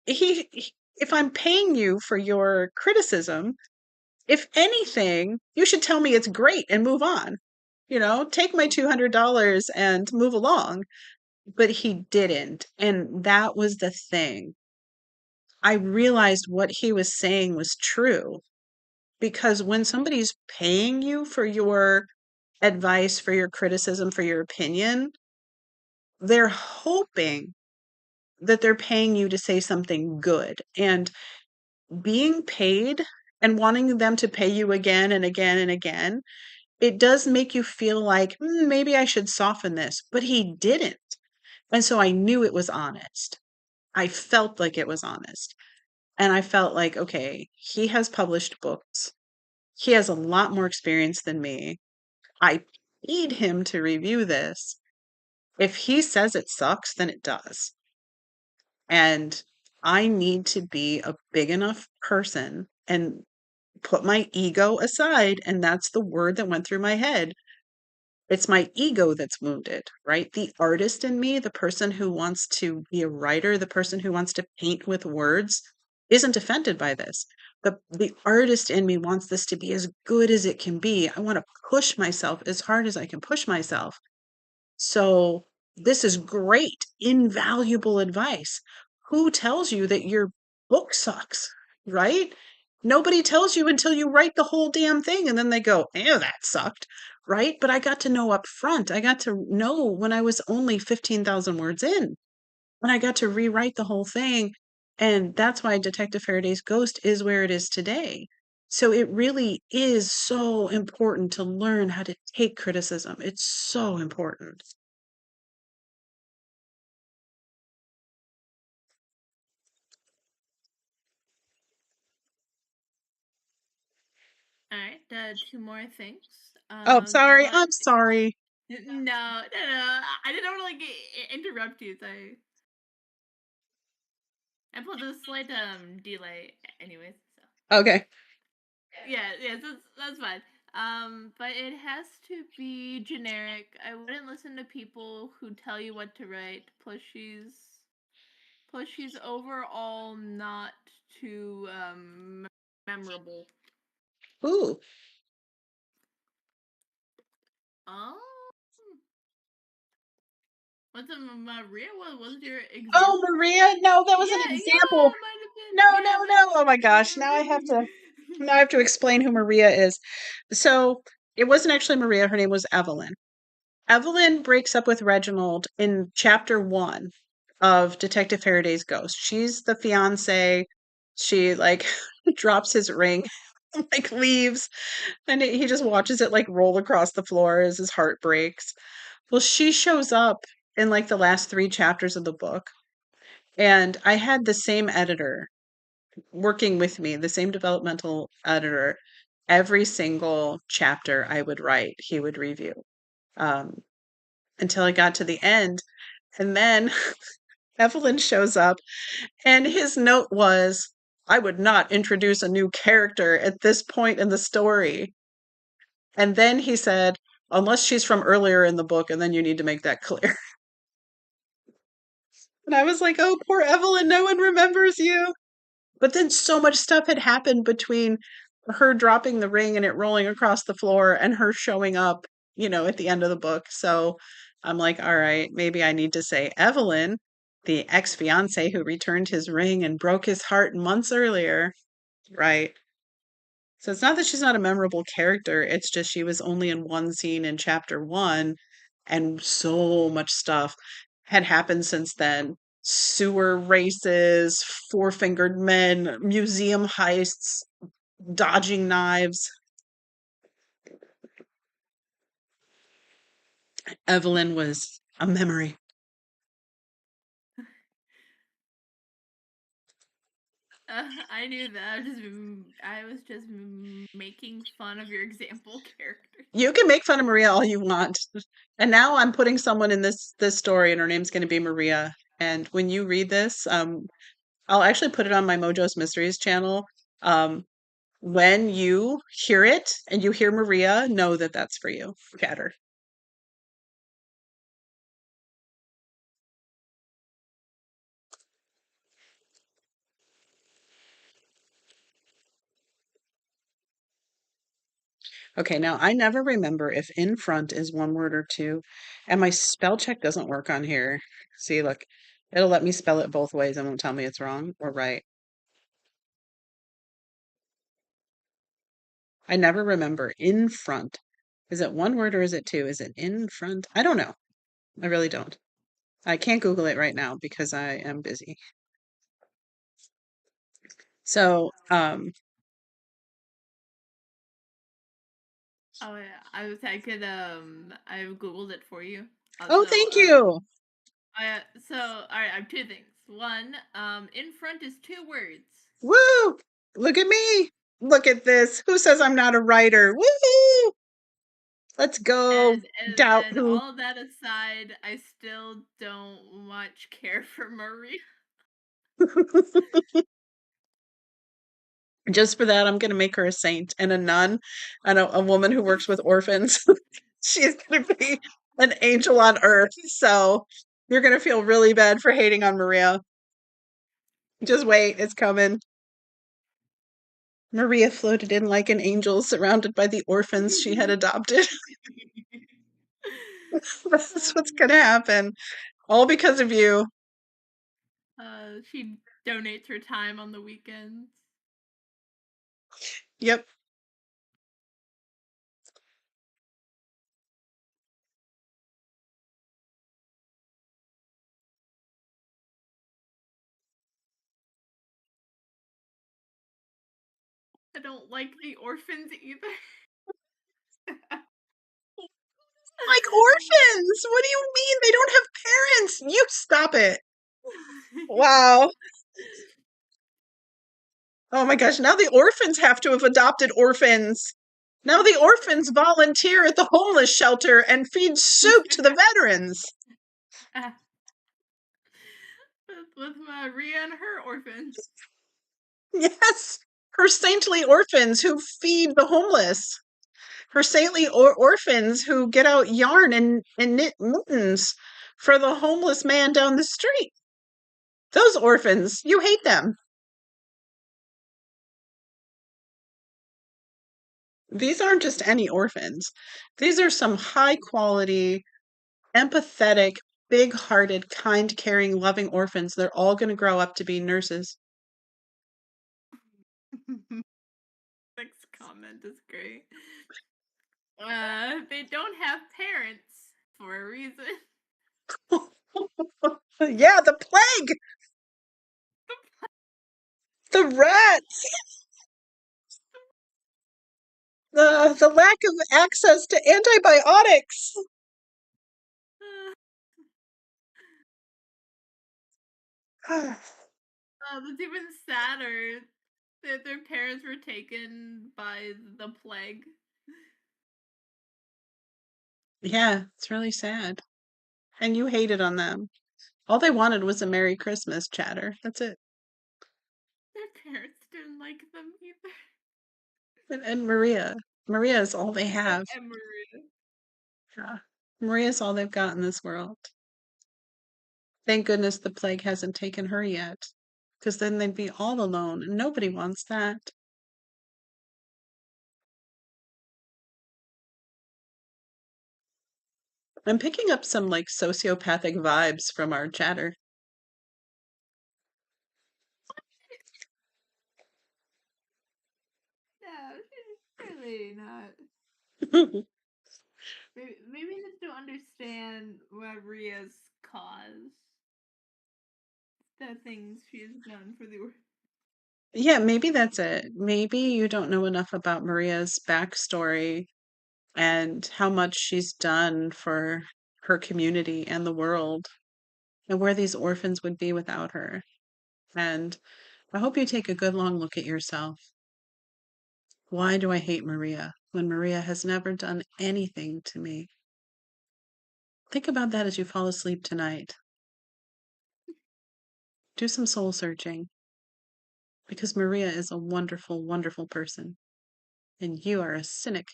if I'm paying you for your criticism, if anything, you should tell me it's great and move on. Take my $200 and move along. But he didn't. And that was the thing. I realized what he was saying was true. Because when somebody's paying you for your advice, for your criticism, for your opinion, they're hoping that they're paying you to say something good. And being paid and wanting them to pay you again and again and again, it does make you feel like, maybe I should soften this. But he didn't. And so I knew it was honest. I felt like it was honest. And I felt like, okay, he has published books. He has a lot more experience than me. I paid him to review this. If he says it sucks, then it does. And I need to be a big enough person and put my ego aside. And that's the word that went through my head. It's my ego that's wounded, right? The artist in me, the person who wants to be a writer, the person who wants to paint with words, isn't offended by this. The artist in me wants this to be as good as it can be. I want to push myself as hard as I can push myself. So this is great, invaluable advice. Who tells you that your book sucks, right? Nobody tells you until you write the whole damn thing and then they go, "Ew, that sucked." Right? But I got to know up front. I got to know when I was only 15,000 words in, when I got to rewrite the whole thing. And that's why Detective Faraday's Ghost is where it is today. So it really is so important to learn how to take criticism. It's so important. All right, two more things. Oh, sorry. What? I'm sorry. No, no, no. I didn't want to like interrupt you. So I pulled a slight delay, anyways. So Okay. yeah, yeah, that's fine. But it has to be generic. I wouldn't listen to people who tell you what to write. Plus she's overall not too memorable. Ooh. Oh, what's a Maria? What was your Oh, example? Maria. No, that was an Yeah, example. it might have been. No, Yeah, no, it might no. Oh my gosh. Now I have to explain who Maria is. So it wasn't actually Maria. Her name was Evelyn. Evelyn breaks up with Reginald in chapter one of Detective Faraday's Ghost. She's the fiance. She like drops his ring, like leaves, and he just watches it like roll across the floor as his heart breaks. Well, she shows up in like the last three chapters of the book. And I had the same editor working with me, the same developmental editor. Every single chapter I would write, he would review um, until I got to the end. And then Evelyn shows up, and his note was, I would not introduce a new character at this point in the story. And then he said, unless she's from earlier in the book, and then you need to make that clear. And I was like, oh, poor Evelyn, no one remembers you. But then so much stuff had happened between her dropping the ring and it rolling across the floor and her showing up, at the end of the book. So I'm like, all right, maybe I need to say Evelyn, the ex-fiance who returned his ring and broke his heart months earlier. Right. So it's not that she's not a memorable character, it's just she was only in one scene in chapter one, and so much stuff had happened since then. Sewer races, four-fingered men, museum heists, dodging knives. Evelyn was a memory. I knew that. I was just making fun of your example characters. You can make fun of Maria all you want. And now I'm putting someone in this story and her name's going to be Maria. And when you read this, I'll actually put it on my Mojo's Mysteries channel. Um, when you hear it and you hear Maria, know that that's for you. Get her. Okay, now I never remember if in front is one word or two, and my spell check doesn't work on here. See, look, it'll let me spell it both ways and won't tell me it's wrong or right. I never remember. In front. Is it one word or is it two? Is it in front? I don't know. I really don't. I can't Google it right now because I am busy. So, Oh yeah, I've googled it for you. oh, Also, thank you. all right, I have two things. One, in front is two words, Woo! Look at me. Look at this. Who says I'm not a writer? Woo! Let's go. and Doubt then who. all of that aside, I still don't much care for Maria. Just for that, I'm going to make her a saint and a nun and a woman who works with orphans. She's going to be an angel on earth. So you're going to feel really bad for hating on Maria. Just wait, it's coming. Maria floated in like an angel surrounded by the orphans she had adopted. That's what's going to happen. All because of you. She donates her time on the weekends. Yep. I don't like the orphans either. Like orphans. What do you mean? They don't have parents. You stop it. Wow. Oh my gosh. Now the orphans have to have adopted orphans. Now the orphans volunteer at the homeless shelter and feed soup to the veterans. With Maria and her orphans. Yes. Her saintly orphans who feed the homeless. Her saintly orphans who get out yarn and knit mittens for the homeless man down the street. Those orphans, you hate them. These aren't just any orphans. These are some high quality, empathetic, big hearted, kind, caring, loving orphans. They're all going to grow up to be nurses. Next comment is great. They don't have parents for a reason. Yeah, the plague, the rats, the lack of access to antibiotics. That's even sadder that their parents were taken by the plague. Yeah, it's really sad. And you hated on them. All they wanted was a Merry Christmas chatter. That's it. Their parents didn't like them either. And Maria. Maria is all they have. And Maria. Yeah. Maria's all they've got in this world. Thank goodness the plague hasn't taken her yet, because then they'd be all alone, and nobody wants that. I'm picking up some like sociopathic vibes from our chatter. No, she's really not. Maybe I just don't understand Maria's cause. The things she has done for the world. Yeah, maybe that's it. Maybe you don't know enough about Maria's backstory and how much she's done for her community and the world and where these orphans would be without her. And I hope you take a good long look at yourself. Why do I hate Maria when Maria has never done anything to me? Think about that as you fall asleep tonight. Do some soul searching because Maria is a wonderful, wonderful person and you are a cynic.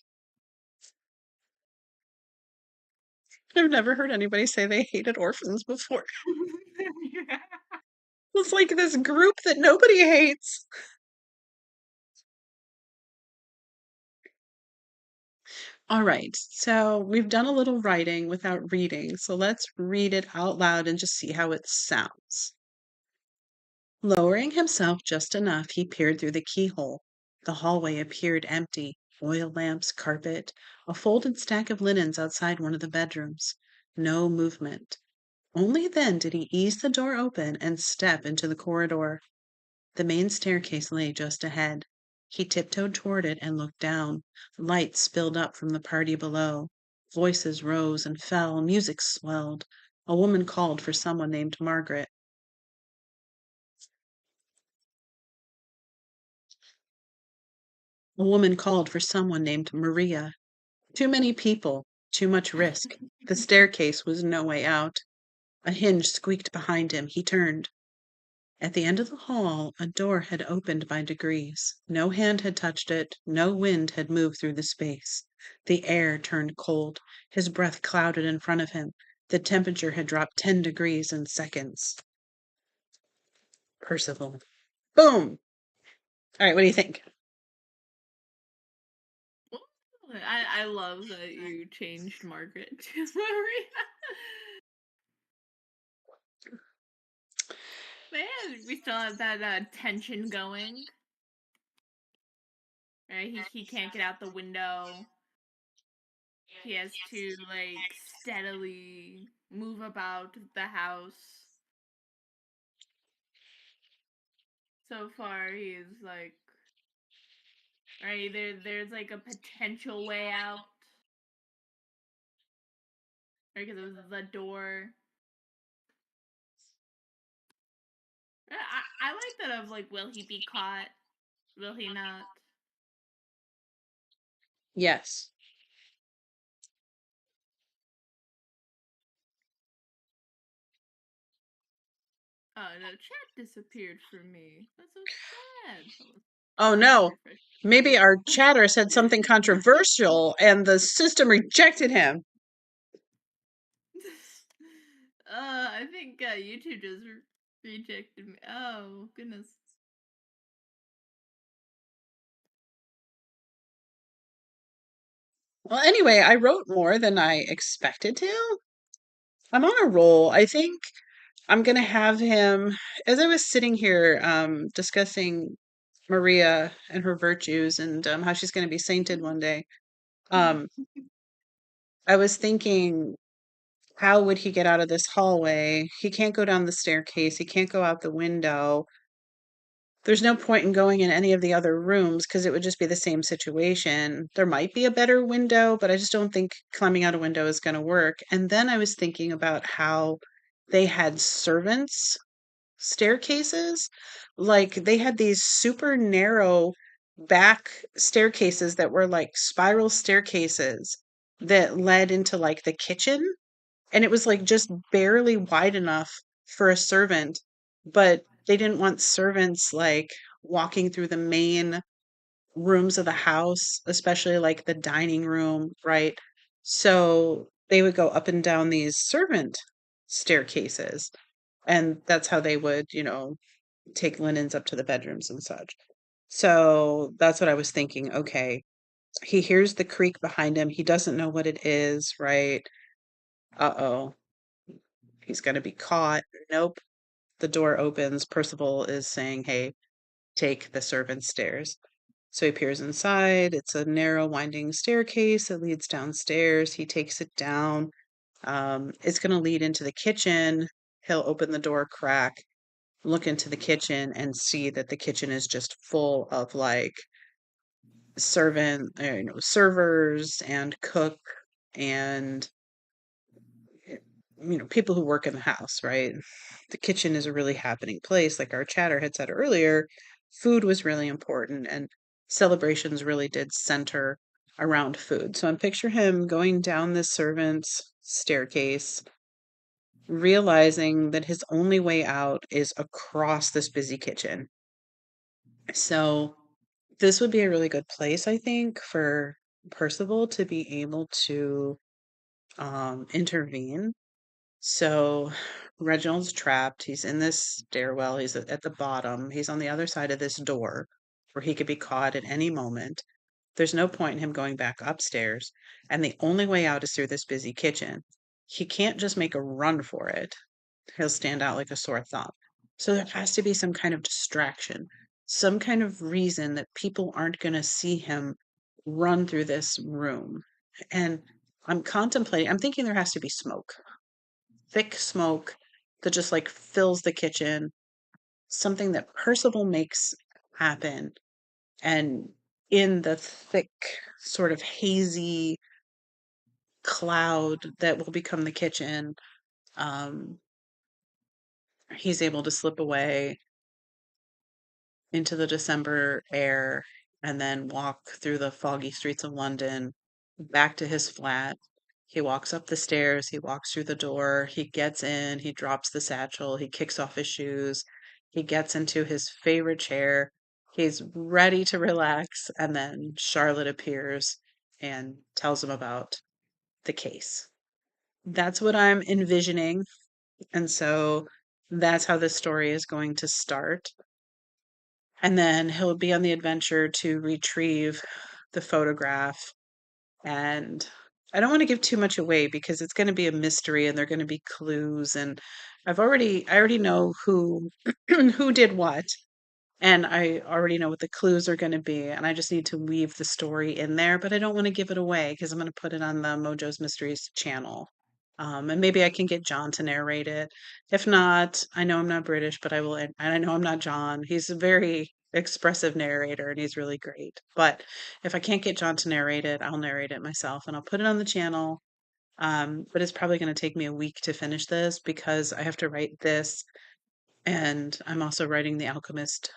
I've never heard anybody say they hated orphans before. Yeah. It's like this group that nobody hates. All right, so we've done a little writing without reading, so let's read it out loud and just see how it sounds. Lowering himself just enough, he peered through the keyhole. The hallway appeared empty. oil lamps, carpet, a folded stack of linens outside one of the bedrooms. No movement. Only then did he ease the door open and step into the corridor. The main staircase lay just ahead. He tiptoed toward it and looked down. Lights spilled up from the party below. Voices rose and fell, music swelled. A woman called for someone named Margaret. A woman called for someone named Maria. Too many people, too much risk. The staircase was no way out. A hinge squeaked behind him. He turned. At the end of the hall, a door had opened by degrees. No hand had touched it, no wind had moved through the space. The air turned cold. His breath clouded in front of him. The temperature had dropped 10 degrees in seconds. Percival. Boom! All right, what do you think? I love that you changed Margaret to Maria. Man, we still have that tension going. Right? He can't get out the window. He has to like steadily move about the house. So far, he's like right there's like a potential way out, right? Because of the door. I like that of like, will he be caught? Will he not? Yes. Oh no, chat disappeared from me. That's so sad. Oh Let me no. refresh the Maybe page. our chatter said something controversial and the system rejected him. I think YouTube just rejected me. Oh goodness. Well, anyway, I wrote more than I expected to. I'm on a roll. I think I'm going to have him, as I was sitting here discussing Maria and her virtues and how she's going to be sainted one day. Um, I was thinking, how would he get out of this hallway? He can't go down the staircase. He can't go out the window. There's no point in going in any of the other rooms because it would just be the same situation. There might be a better window, but I just don't think climbing out a window is going to work. And then I was thinking about how they had servants staircases. Like they had these super narrow back staircases that were like spiral staircases that led into like the kitchen. And it was like just barely wide enough for a servant, but they didn't want servants like walking through the main rooms of the house, especially like the dining room, right? So they would go up and down these servant staircases. And that's how they would, take linens up to the bedrooms and such. So that's what I was thinking. Okay, he hears the creak behind him. He doesn't know what it is, right? Uh-oh, he's going to be caught. Nope. The door opens. Percival is saying, hey, take the servants' stairs. So he peers inside. It's a narrow, winding staircase that leads downstairs. He takes it down. It's going to lead into the kitchen. He'll open the door crack, look into the kitchen, and see that the kitchen is just full of like servers and cook and people who work in the house, right? The kitchen is a really happening place. Like our chatter had said earlier, food was really important and celebrations really did center around food. So I'm picture him going down the servant's staircase, realizing that his only way out is across this busy kitchen. So this would be a really good place, I think, for Percival to be able to intervene. So Reginald's trapped. He's in this stairwell. He's at the bottom. He's on the other side of this door where he could be caught at any moment. There's no point in him going back upstairs. And the only way out is through this busy kitchen. He can't just make a run for it. He'll stand out like a sore thumb. So there has to be some kind of distraction, some kind of reason that people aren't going to see him run through this room. And I'm thinking there has to be smoke, thick smoke that just like fills the kitchen, something that Percival makes happen. And in the thick, sort of hazy cloud that will become the kitchen, um, he's able to slip away into the December air and then walk through the foggy streets of London back to his flat. He walks up the stairs, he walks through the door, he gets in, he drops the satchel, he kicks off his shoes, he gets into his favorite chair, he's ready to relax, and then Charlotte appears and tells him about the case. That's what I'm envisioning. And so that's how this story is going to start. And then he'll be on the adventure to retrieve the photograph. And I don't want to give too much away because it's going to be a mystery and there're going to be clues. And I already know who who did what. And I already know what the clues are going to be. And I just need to weave the story in there, but I don't want to give it away because I'm going to put it on the Mojo's Mysteries channel. And maybe I can get John to narrate it. If not, I know I'm not British, but I will. And I know I'm not John. He's a very expressive narrator and he's really great. But if I can't get John to narrate it, I'll narrate it myself and I'll put it on the channel. But it's probably going to take me a week to finish this because I have to write this. And I'm also writing The Alchemist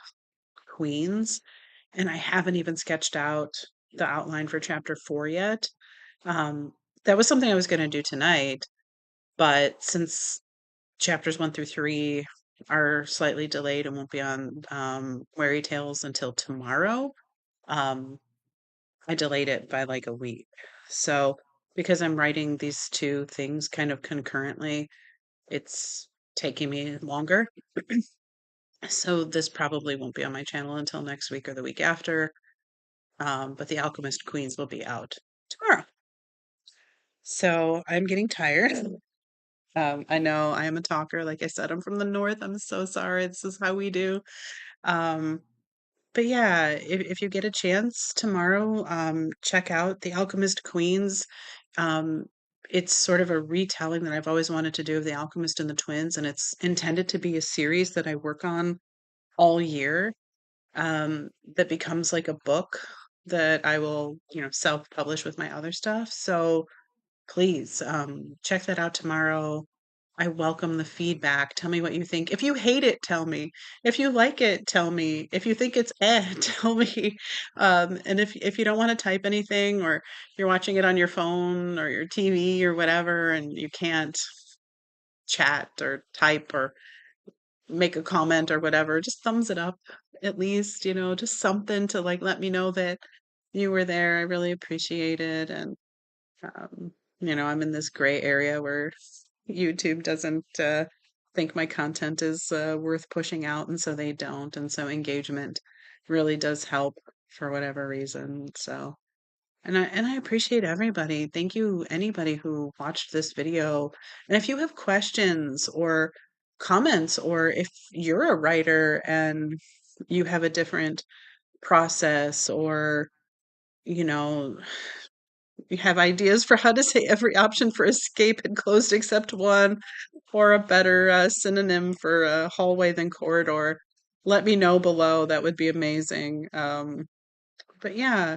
Queens. And I haven't even sketched out the outline for chapter 4 yet. Um, that was something I was going to do tonight, but since chapters 1 through 3 are slightly delayed and won't be on WaryTales until tomorrow, um, I delayed it by like a week. So because I'm writing these two things kind of concurrently, it's taking me longer. So this probably won't be on my channel until next week or the week after. But The Alchemist Queens will be out tomorrow. So I'm getting tired. I know I am a talker. Like I said, I'm from the north. I'm so sorry. This is how we do. Um, but yeah, if you get a chance tomorrow, check out The Alchemist Queens. Um, it's sort of a retelling that I've always wanted to do of The Alchemist and the Twins, and it's intended to be a series that I work on all year, that becomes like a book that I will, self-publish with my other stuff. So please, check that out tomorrow. I welcome the feedback. Tell me what you think. If you hate it, tell me. If you like it, tell me. If you think it's tell me. And if you don't want to type anything or you're watching it on your phone or your TV or whatever, and you can't chat or type or make a comment or whatever, just thumbs it up at least, just something to like let me know that you were there. I really appreciate it. And um, I'm in this gray area where YouTube doesn't think my content is worth pushing out, and so they don't. And so engagement really does help for whatever reason. So, and I appreciate everybody. Thank you, anybody who watched this video. And if you have questions or comments, or if you're a writer and you have a different process, or you know you have ideas for how to say every option for escape and closed except one, or a better synonym for hallway than corridor, let me know below. That would be amazing. But yeah,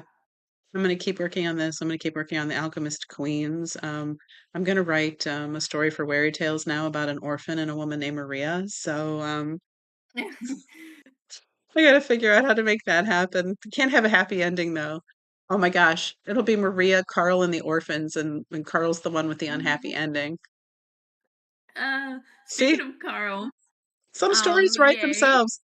I'm going to keep working on this. I'm going to keep working on The Alchemist Queens. I'm going to write a story for Wary Tales now about an orphan and a woman named Maria. So I got to figure out how to make that happen. Can't have a happy ending though. Oh my gosh, it'll be Maria, Carl, and the orphans, and Carl's the one with the unhappy ending. Speaking See, of Carl, some stories write yay. themselves.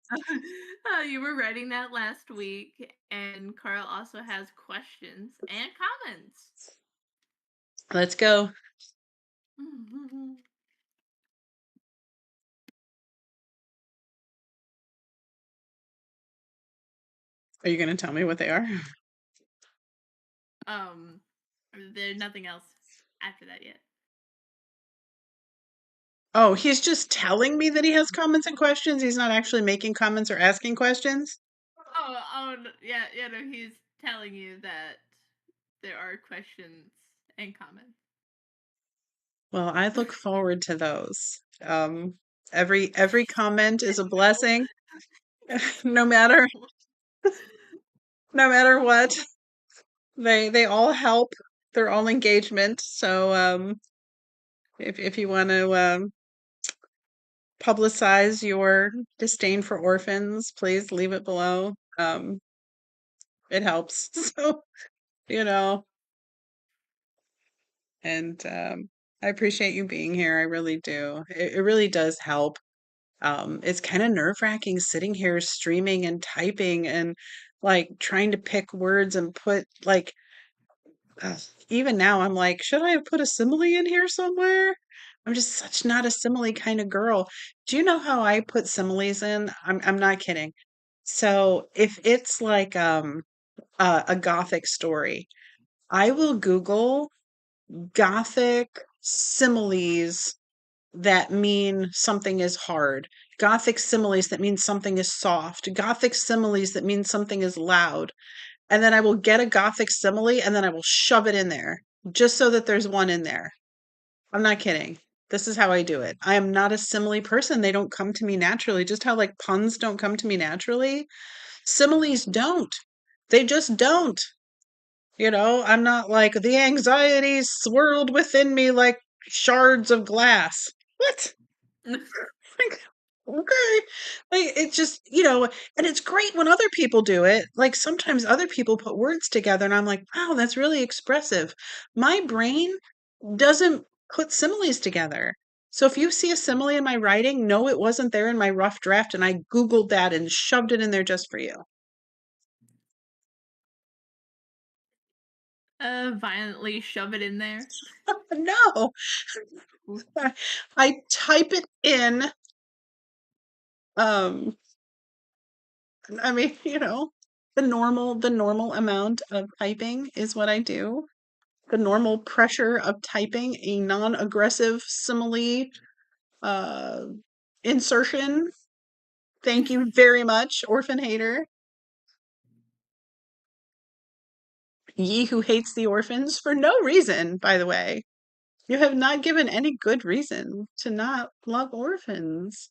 You were writing that last week, and Carl also has questions and comments. Let's go. Are you going to tell me what they are? um, there's nothing else after that yet. Oh, he's just telling me that he has comments and questions. He's not actually making comments or asking questions. Yeah, no, he's telling you that there are questions and comments. Well, I look forward to those. Every comment is a No. blessing, no matter no matter what. They all help. They're all engagement. So if you want to publicize your disdain for orphans, please leave it below. It helps. So, you know, and I appreciate you being here. I really do. It really does help. It's kind of nerve-wracking sitting here streaming and typing and like trying to pick words and put like ugh, even now I'm like, should I have put a simile in here somewhere? I'm just such not a simile kind of girl. Do you know how I put similes in? I'm not kidding. So if it's like a gothic story, I will Google gothic similes that mean something is hard. Gothic similes that mean something is soft. Gothic similes that mean something is loud. And then I will get a Gothic simile and then I will shove it in there just so that there's one in there. I'm not kidding. This is how I do it. I am not a simile person. They don't come to me naturally. Just how like puns don't come to me naturally. Similes don't. They just don't. I'm not like the anxieties swirled within me like shards of glass. What? Like, okay. Like it just, and it's great when other people do it. Like sometimes other people put words together and I'm like, wow, that's really expressive. My brain doesn't put similes together. So if you see a simile in my writing, no, it wasn't there in my rough draft and I Googled that and shoved it in there just for you. Violently shove it in there. No, I type it in. Um, I mean, the normal amount of typing is what I do. The normal pressure of typing a non-aggressive simile uh insertion. Thank you very much, orphan hater. Ye who hates the orphans for no reason, by the way. You have not given any good reason to not love orphans.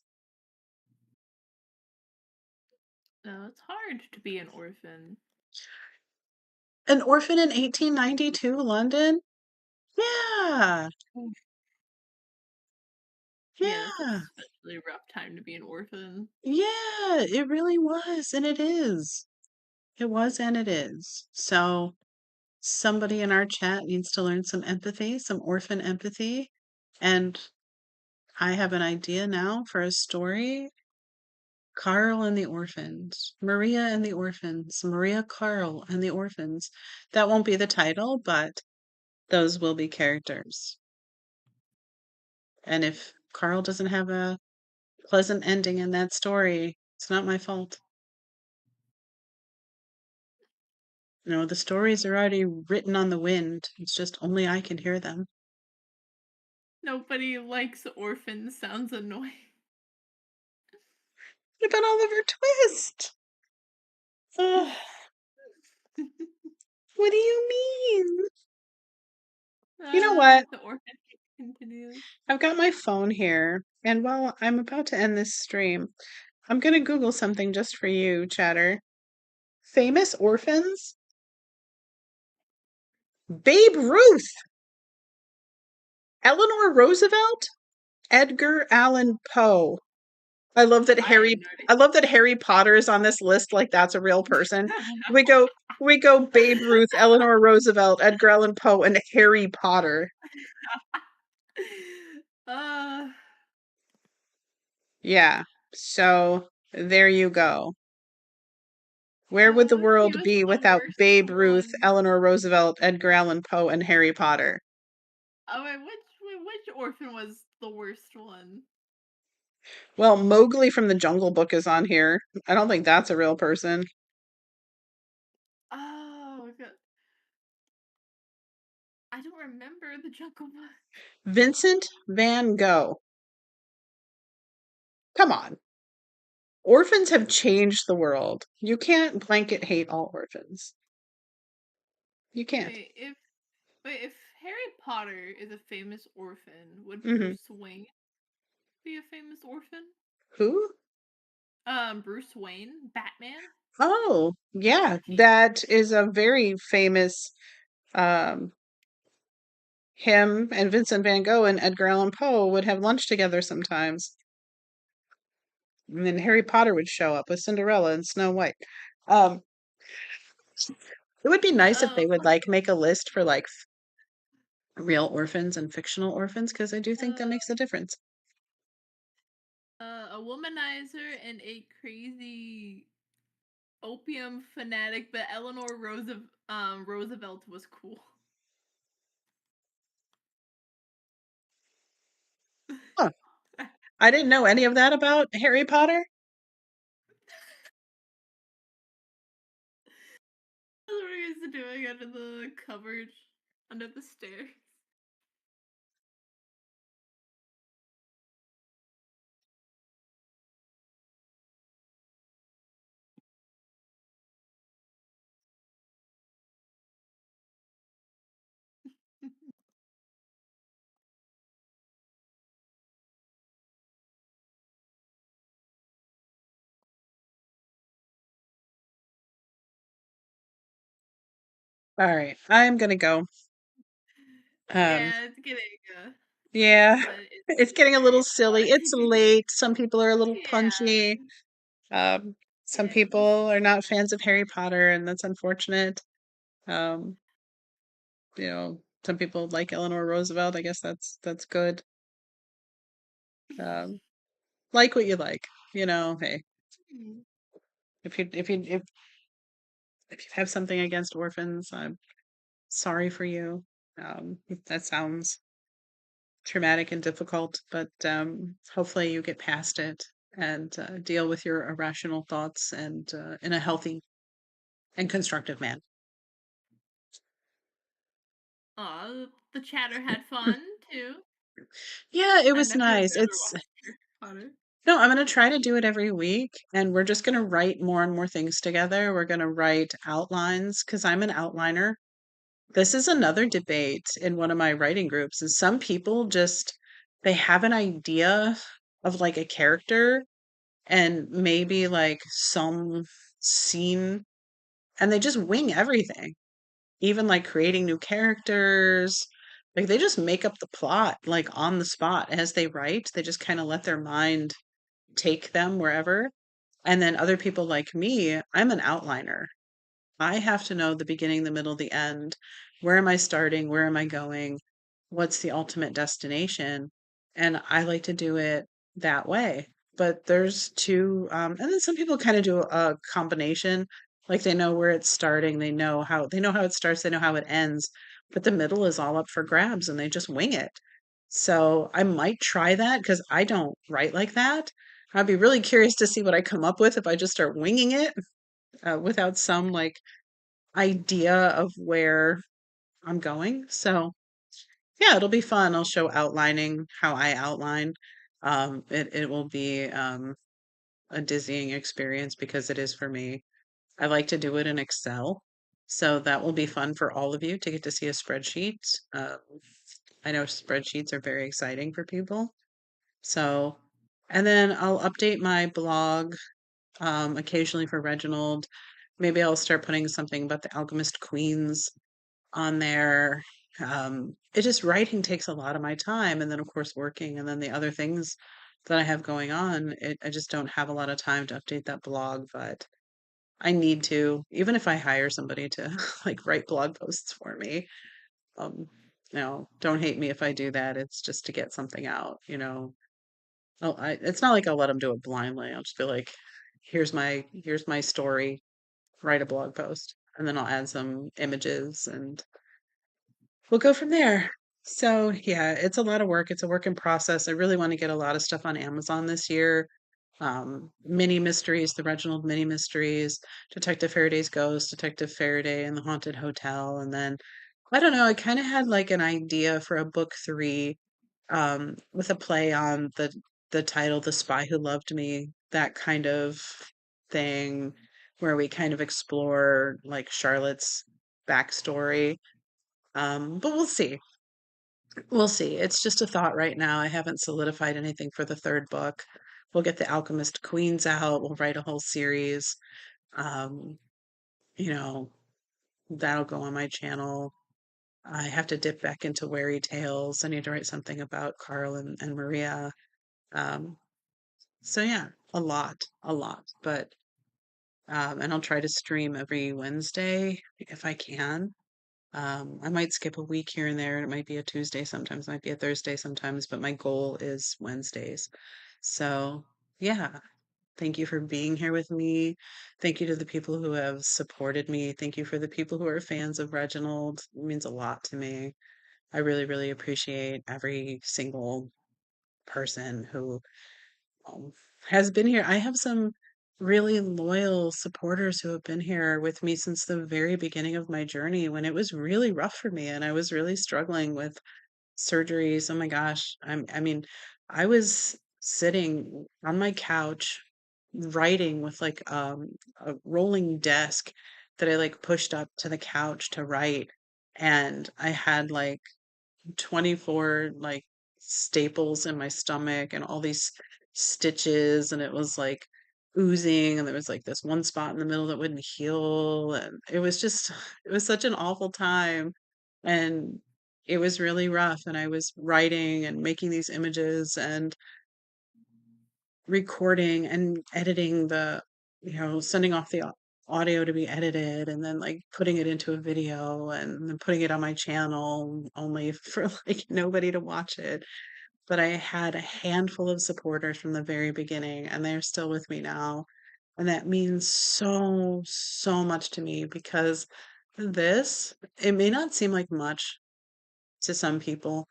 No, it's hard to be an orphan. An orphan in 1892 London? Yeah. Yeah, that's Yeah. especially a rough time to be an orphan. Yeah, it really was, and it is. It was and it is. So somebody in our chat needs to learn some empathy, some orphan empathy. And I have an idea now for a story. Carl and the Orphans. Maria and the Orphans. Maria Carl and the Orphans. That won't be the title, but those will be characters. And if Carl doesn't have a pleasant ending in that story, it's not my fault. The stories are already written on the wind. It's just only I can hear them. Nobody likes orphans, sounds annoying. What about Oliver Twist? Ugh, what do you mean? You know what? The orphan continues. I've got my phone here, and while I'm about to end this stream, I'm going to Google something just for you, chatter. Famous orphans? Babe Ruth, Eleanor Roosevelt, Edgar Allan Poe. I love that I have Harry no I love that Harry Potter is on this list like that's a real person. idea. We go Babe Ruth, Eleanor Roosevelt, Edgar Allan Poe, and Harry Potter. uh, Yeah. So there you go. Where would the he world was be the without worst Babe Ruth, one. Eleanor Roosevelt, Edgar Allan Poe, and Harry Potter? Oh, which orphan was the worst one? Well, Mowgli from the Jungle Book is on here. I don't think that's a real person. Oh, God. I don't remember the Jungle Book. Vincent van Gogh. Come on. Orphans have changed the world. You can't blanket hate all orphans. You can't. Wait, if if Harry Potter is a famous orphan, would Hmm. Bruce Wayne be a famous orphan? Who? Bruce Wayne, Batman. Oh, yeah, Would he? that is a very famous um him and Vincent van Gogh and Edgar Allan Poe would have lunch together sometimes. And then Harry Potter would show up with Cinderella and Snow White. Um, it would be nice if they Um, would like make a list for like real orphans and fictional orphans because I do think that uh, makes a difference. a womanizer and a crazy opium fanatic, but Eleanor Roosevelt was cool. Huh. I didn't know any of that about Harry Potter. That's what we used to doing under the cupboard, under the stairs. All right, I'm gonna go. Um, Yeah, it's getting late, yeah, but it's it's still getting a little very silly. It's fun. late. Some people are a little Yeah, punchy. Um, some yeah, people just are not fans of Harry Potter, and that's unfortunate. Um, some people like Eleanor Roosevelt. I guess that's good. Um, like what you like. Hey, if you if you if you have something against orphans, I'm sorry for you. That sounds traumatic and difficult, but hopefully you get past it and deal with your irrational thoughts and in a healthy and constructive manner. aw, the chatter had fun too. Yeah, it I was definitely nice. better It's watch Harry Potter. No, I'm going to try to do it every week, and we're just going to write more and more things together. We're going to write outlines because I'm an outliner. This is another debate in one of my writing groups is some people just they have an idea of like a character and maybe like some scene and they just wing everything. Even like creating new characters. Like they just make up the plot like on the spot as they write. They just kind of let their mind take them wherever. And then other people like me, I'm an outliner. I have to know the beginning, the middle, the end. Where am I starting? Where am I going? What's the ultimate destination? And I like to do it that way. But there's two, and then some people kind of do a combination. Like they know where it's starting, they know how it starts, they know how it ends, but the middle is all up for grabs and they just wing it. So I might try that because I don't write like that. I'd be really curious to see what I come up with if I just start winging it without some like idea of where I'm going. So yeah, it'll be fun. I'll show outlining how I outline. It will be a dizzying experience because it is for me. I like to do it in Excel. So that will be fun for all of you to get to see a spreadsheet. I know spreadsheets are very exciting for people. So, and then I'll update my blog occasionally for Reginald. Maybe I'll start putting something about the Alchemist Queens on there. It just writing takes a lot of my time, and then of course working, and then the other things that I have going on. I just don't have a lot of time to update that blog, but I need to, even if I hire somebody to like write blog posts for me. Um, don't hate me if I do that. It's just to get something out. It's not like I'll let them do it blindly. I'll just be like, here's my story, write a blog post, and then I'll add some images and we'll go from there. So yeah, it's a lot of work. It's a work in process. I really want to get a lot of stuff on Amazon this year. Mini mysteries, the Reginald mini mysteries, Detective Faraday's Ghost, Detective Faraday and the Haunted Hotel, and then I don't know, I kind of had like an idea for a book three, with a play on the title, The Spy Who Loved Me, that kind of thing, where we kind of explore like Charlotte's backstory. But we'll see. We'll see. It's just a thought right now. I haven't solidified anything for the third book. We'll get the Alchemist Queens out. We'll write a whole series. Um, you know, that'll go on my channel. I have to dip back into WaryTales. I need to write something about Carl and Maria. Um, so yeah, a lot. But and I'll try to stream every Wednesday if I can. I might skip a week here and there, and it might be a Tuesday sometimes, it might be a Thursday sometimes, but my goal is Wednesdays. So, yeah, thank you for being here with me. Thank you to the people who have supported me. Thank you for the people who are fans of Reginald. It means a lot to me. I really, really appreciate every single person who um, has been here. I have some really loyal supporters who have been here with me since the very beginning of my journey when it was really rough for me and I was really struggling with surgeries. Oh my gosh. I mean, I was sitting on my couch writing with like a rolling desk that I like pushed up to the couch to write. And I had like 24 like staples in my stomach and all these stitches and it was like oozing and there was like this one spot in the middle that wouldn't heal and it was just it was such an awful time and it was really rough and I was writing and making these images and recording and editing sending off the audio to be edited and then like putting it into a video and then putting it on my channel only for like nobody to watch it. But I had a handful of supporters from the very beginning and they're still with me now. And that means so, so much to me because it may not seem like much to some people,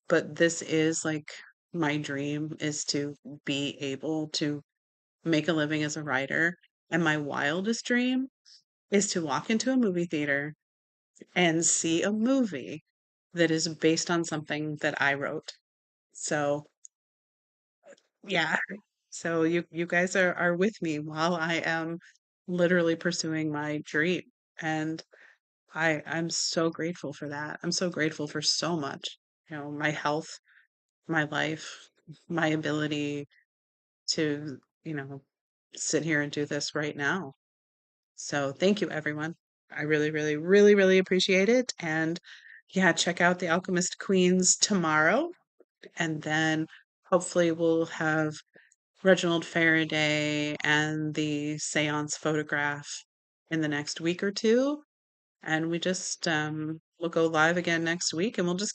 but this is like my dream is to be able to make a living as a writer. And my wildest dream is to walk into a movie theater and see a movie that is based on something that I wrote. So, yeah. So you guys are with me while I am literally pursuing my dream. And I'm so grateful for that. I'm so grateful for so much. My health, my life, my ability to, sit here and do this right now. So thank you, everyone. I really, really, really, really appreciate it. And yeah, check out The Alchemist Queens tomorrow. And then hopefully we'll have Reginald Faraday and the seance photograph in the next week or two. And we'll go live again next week and we'll just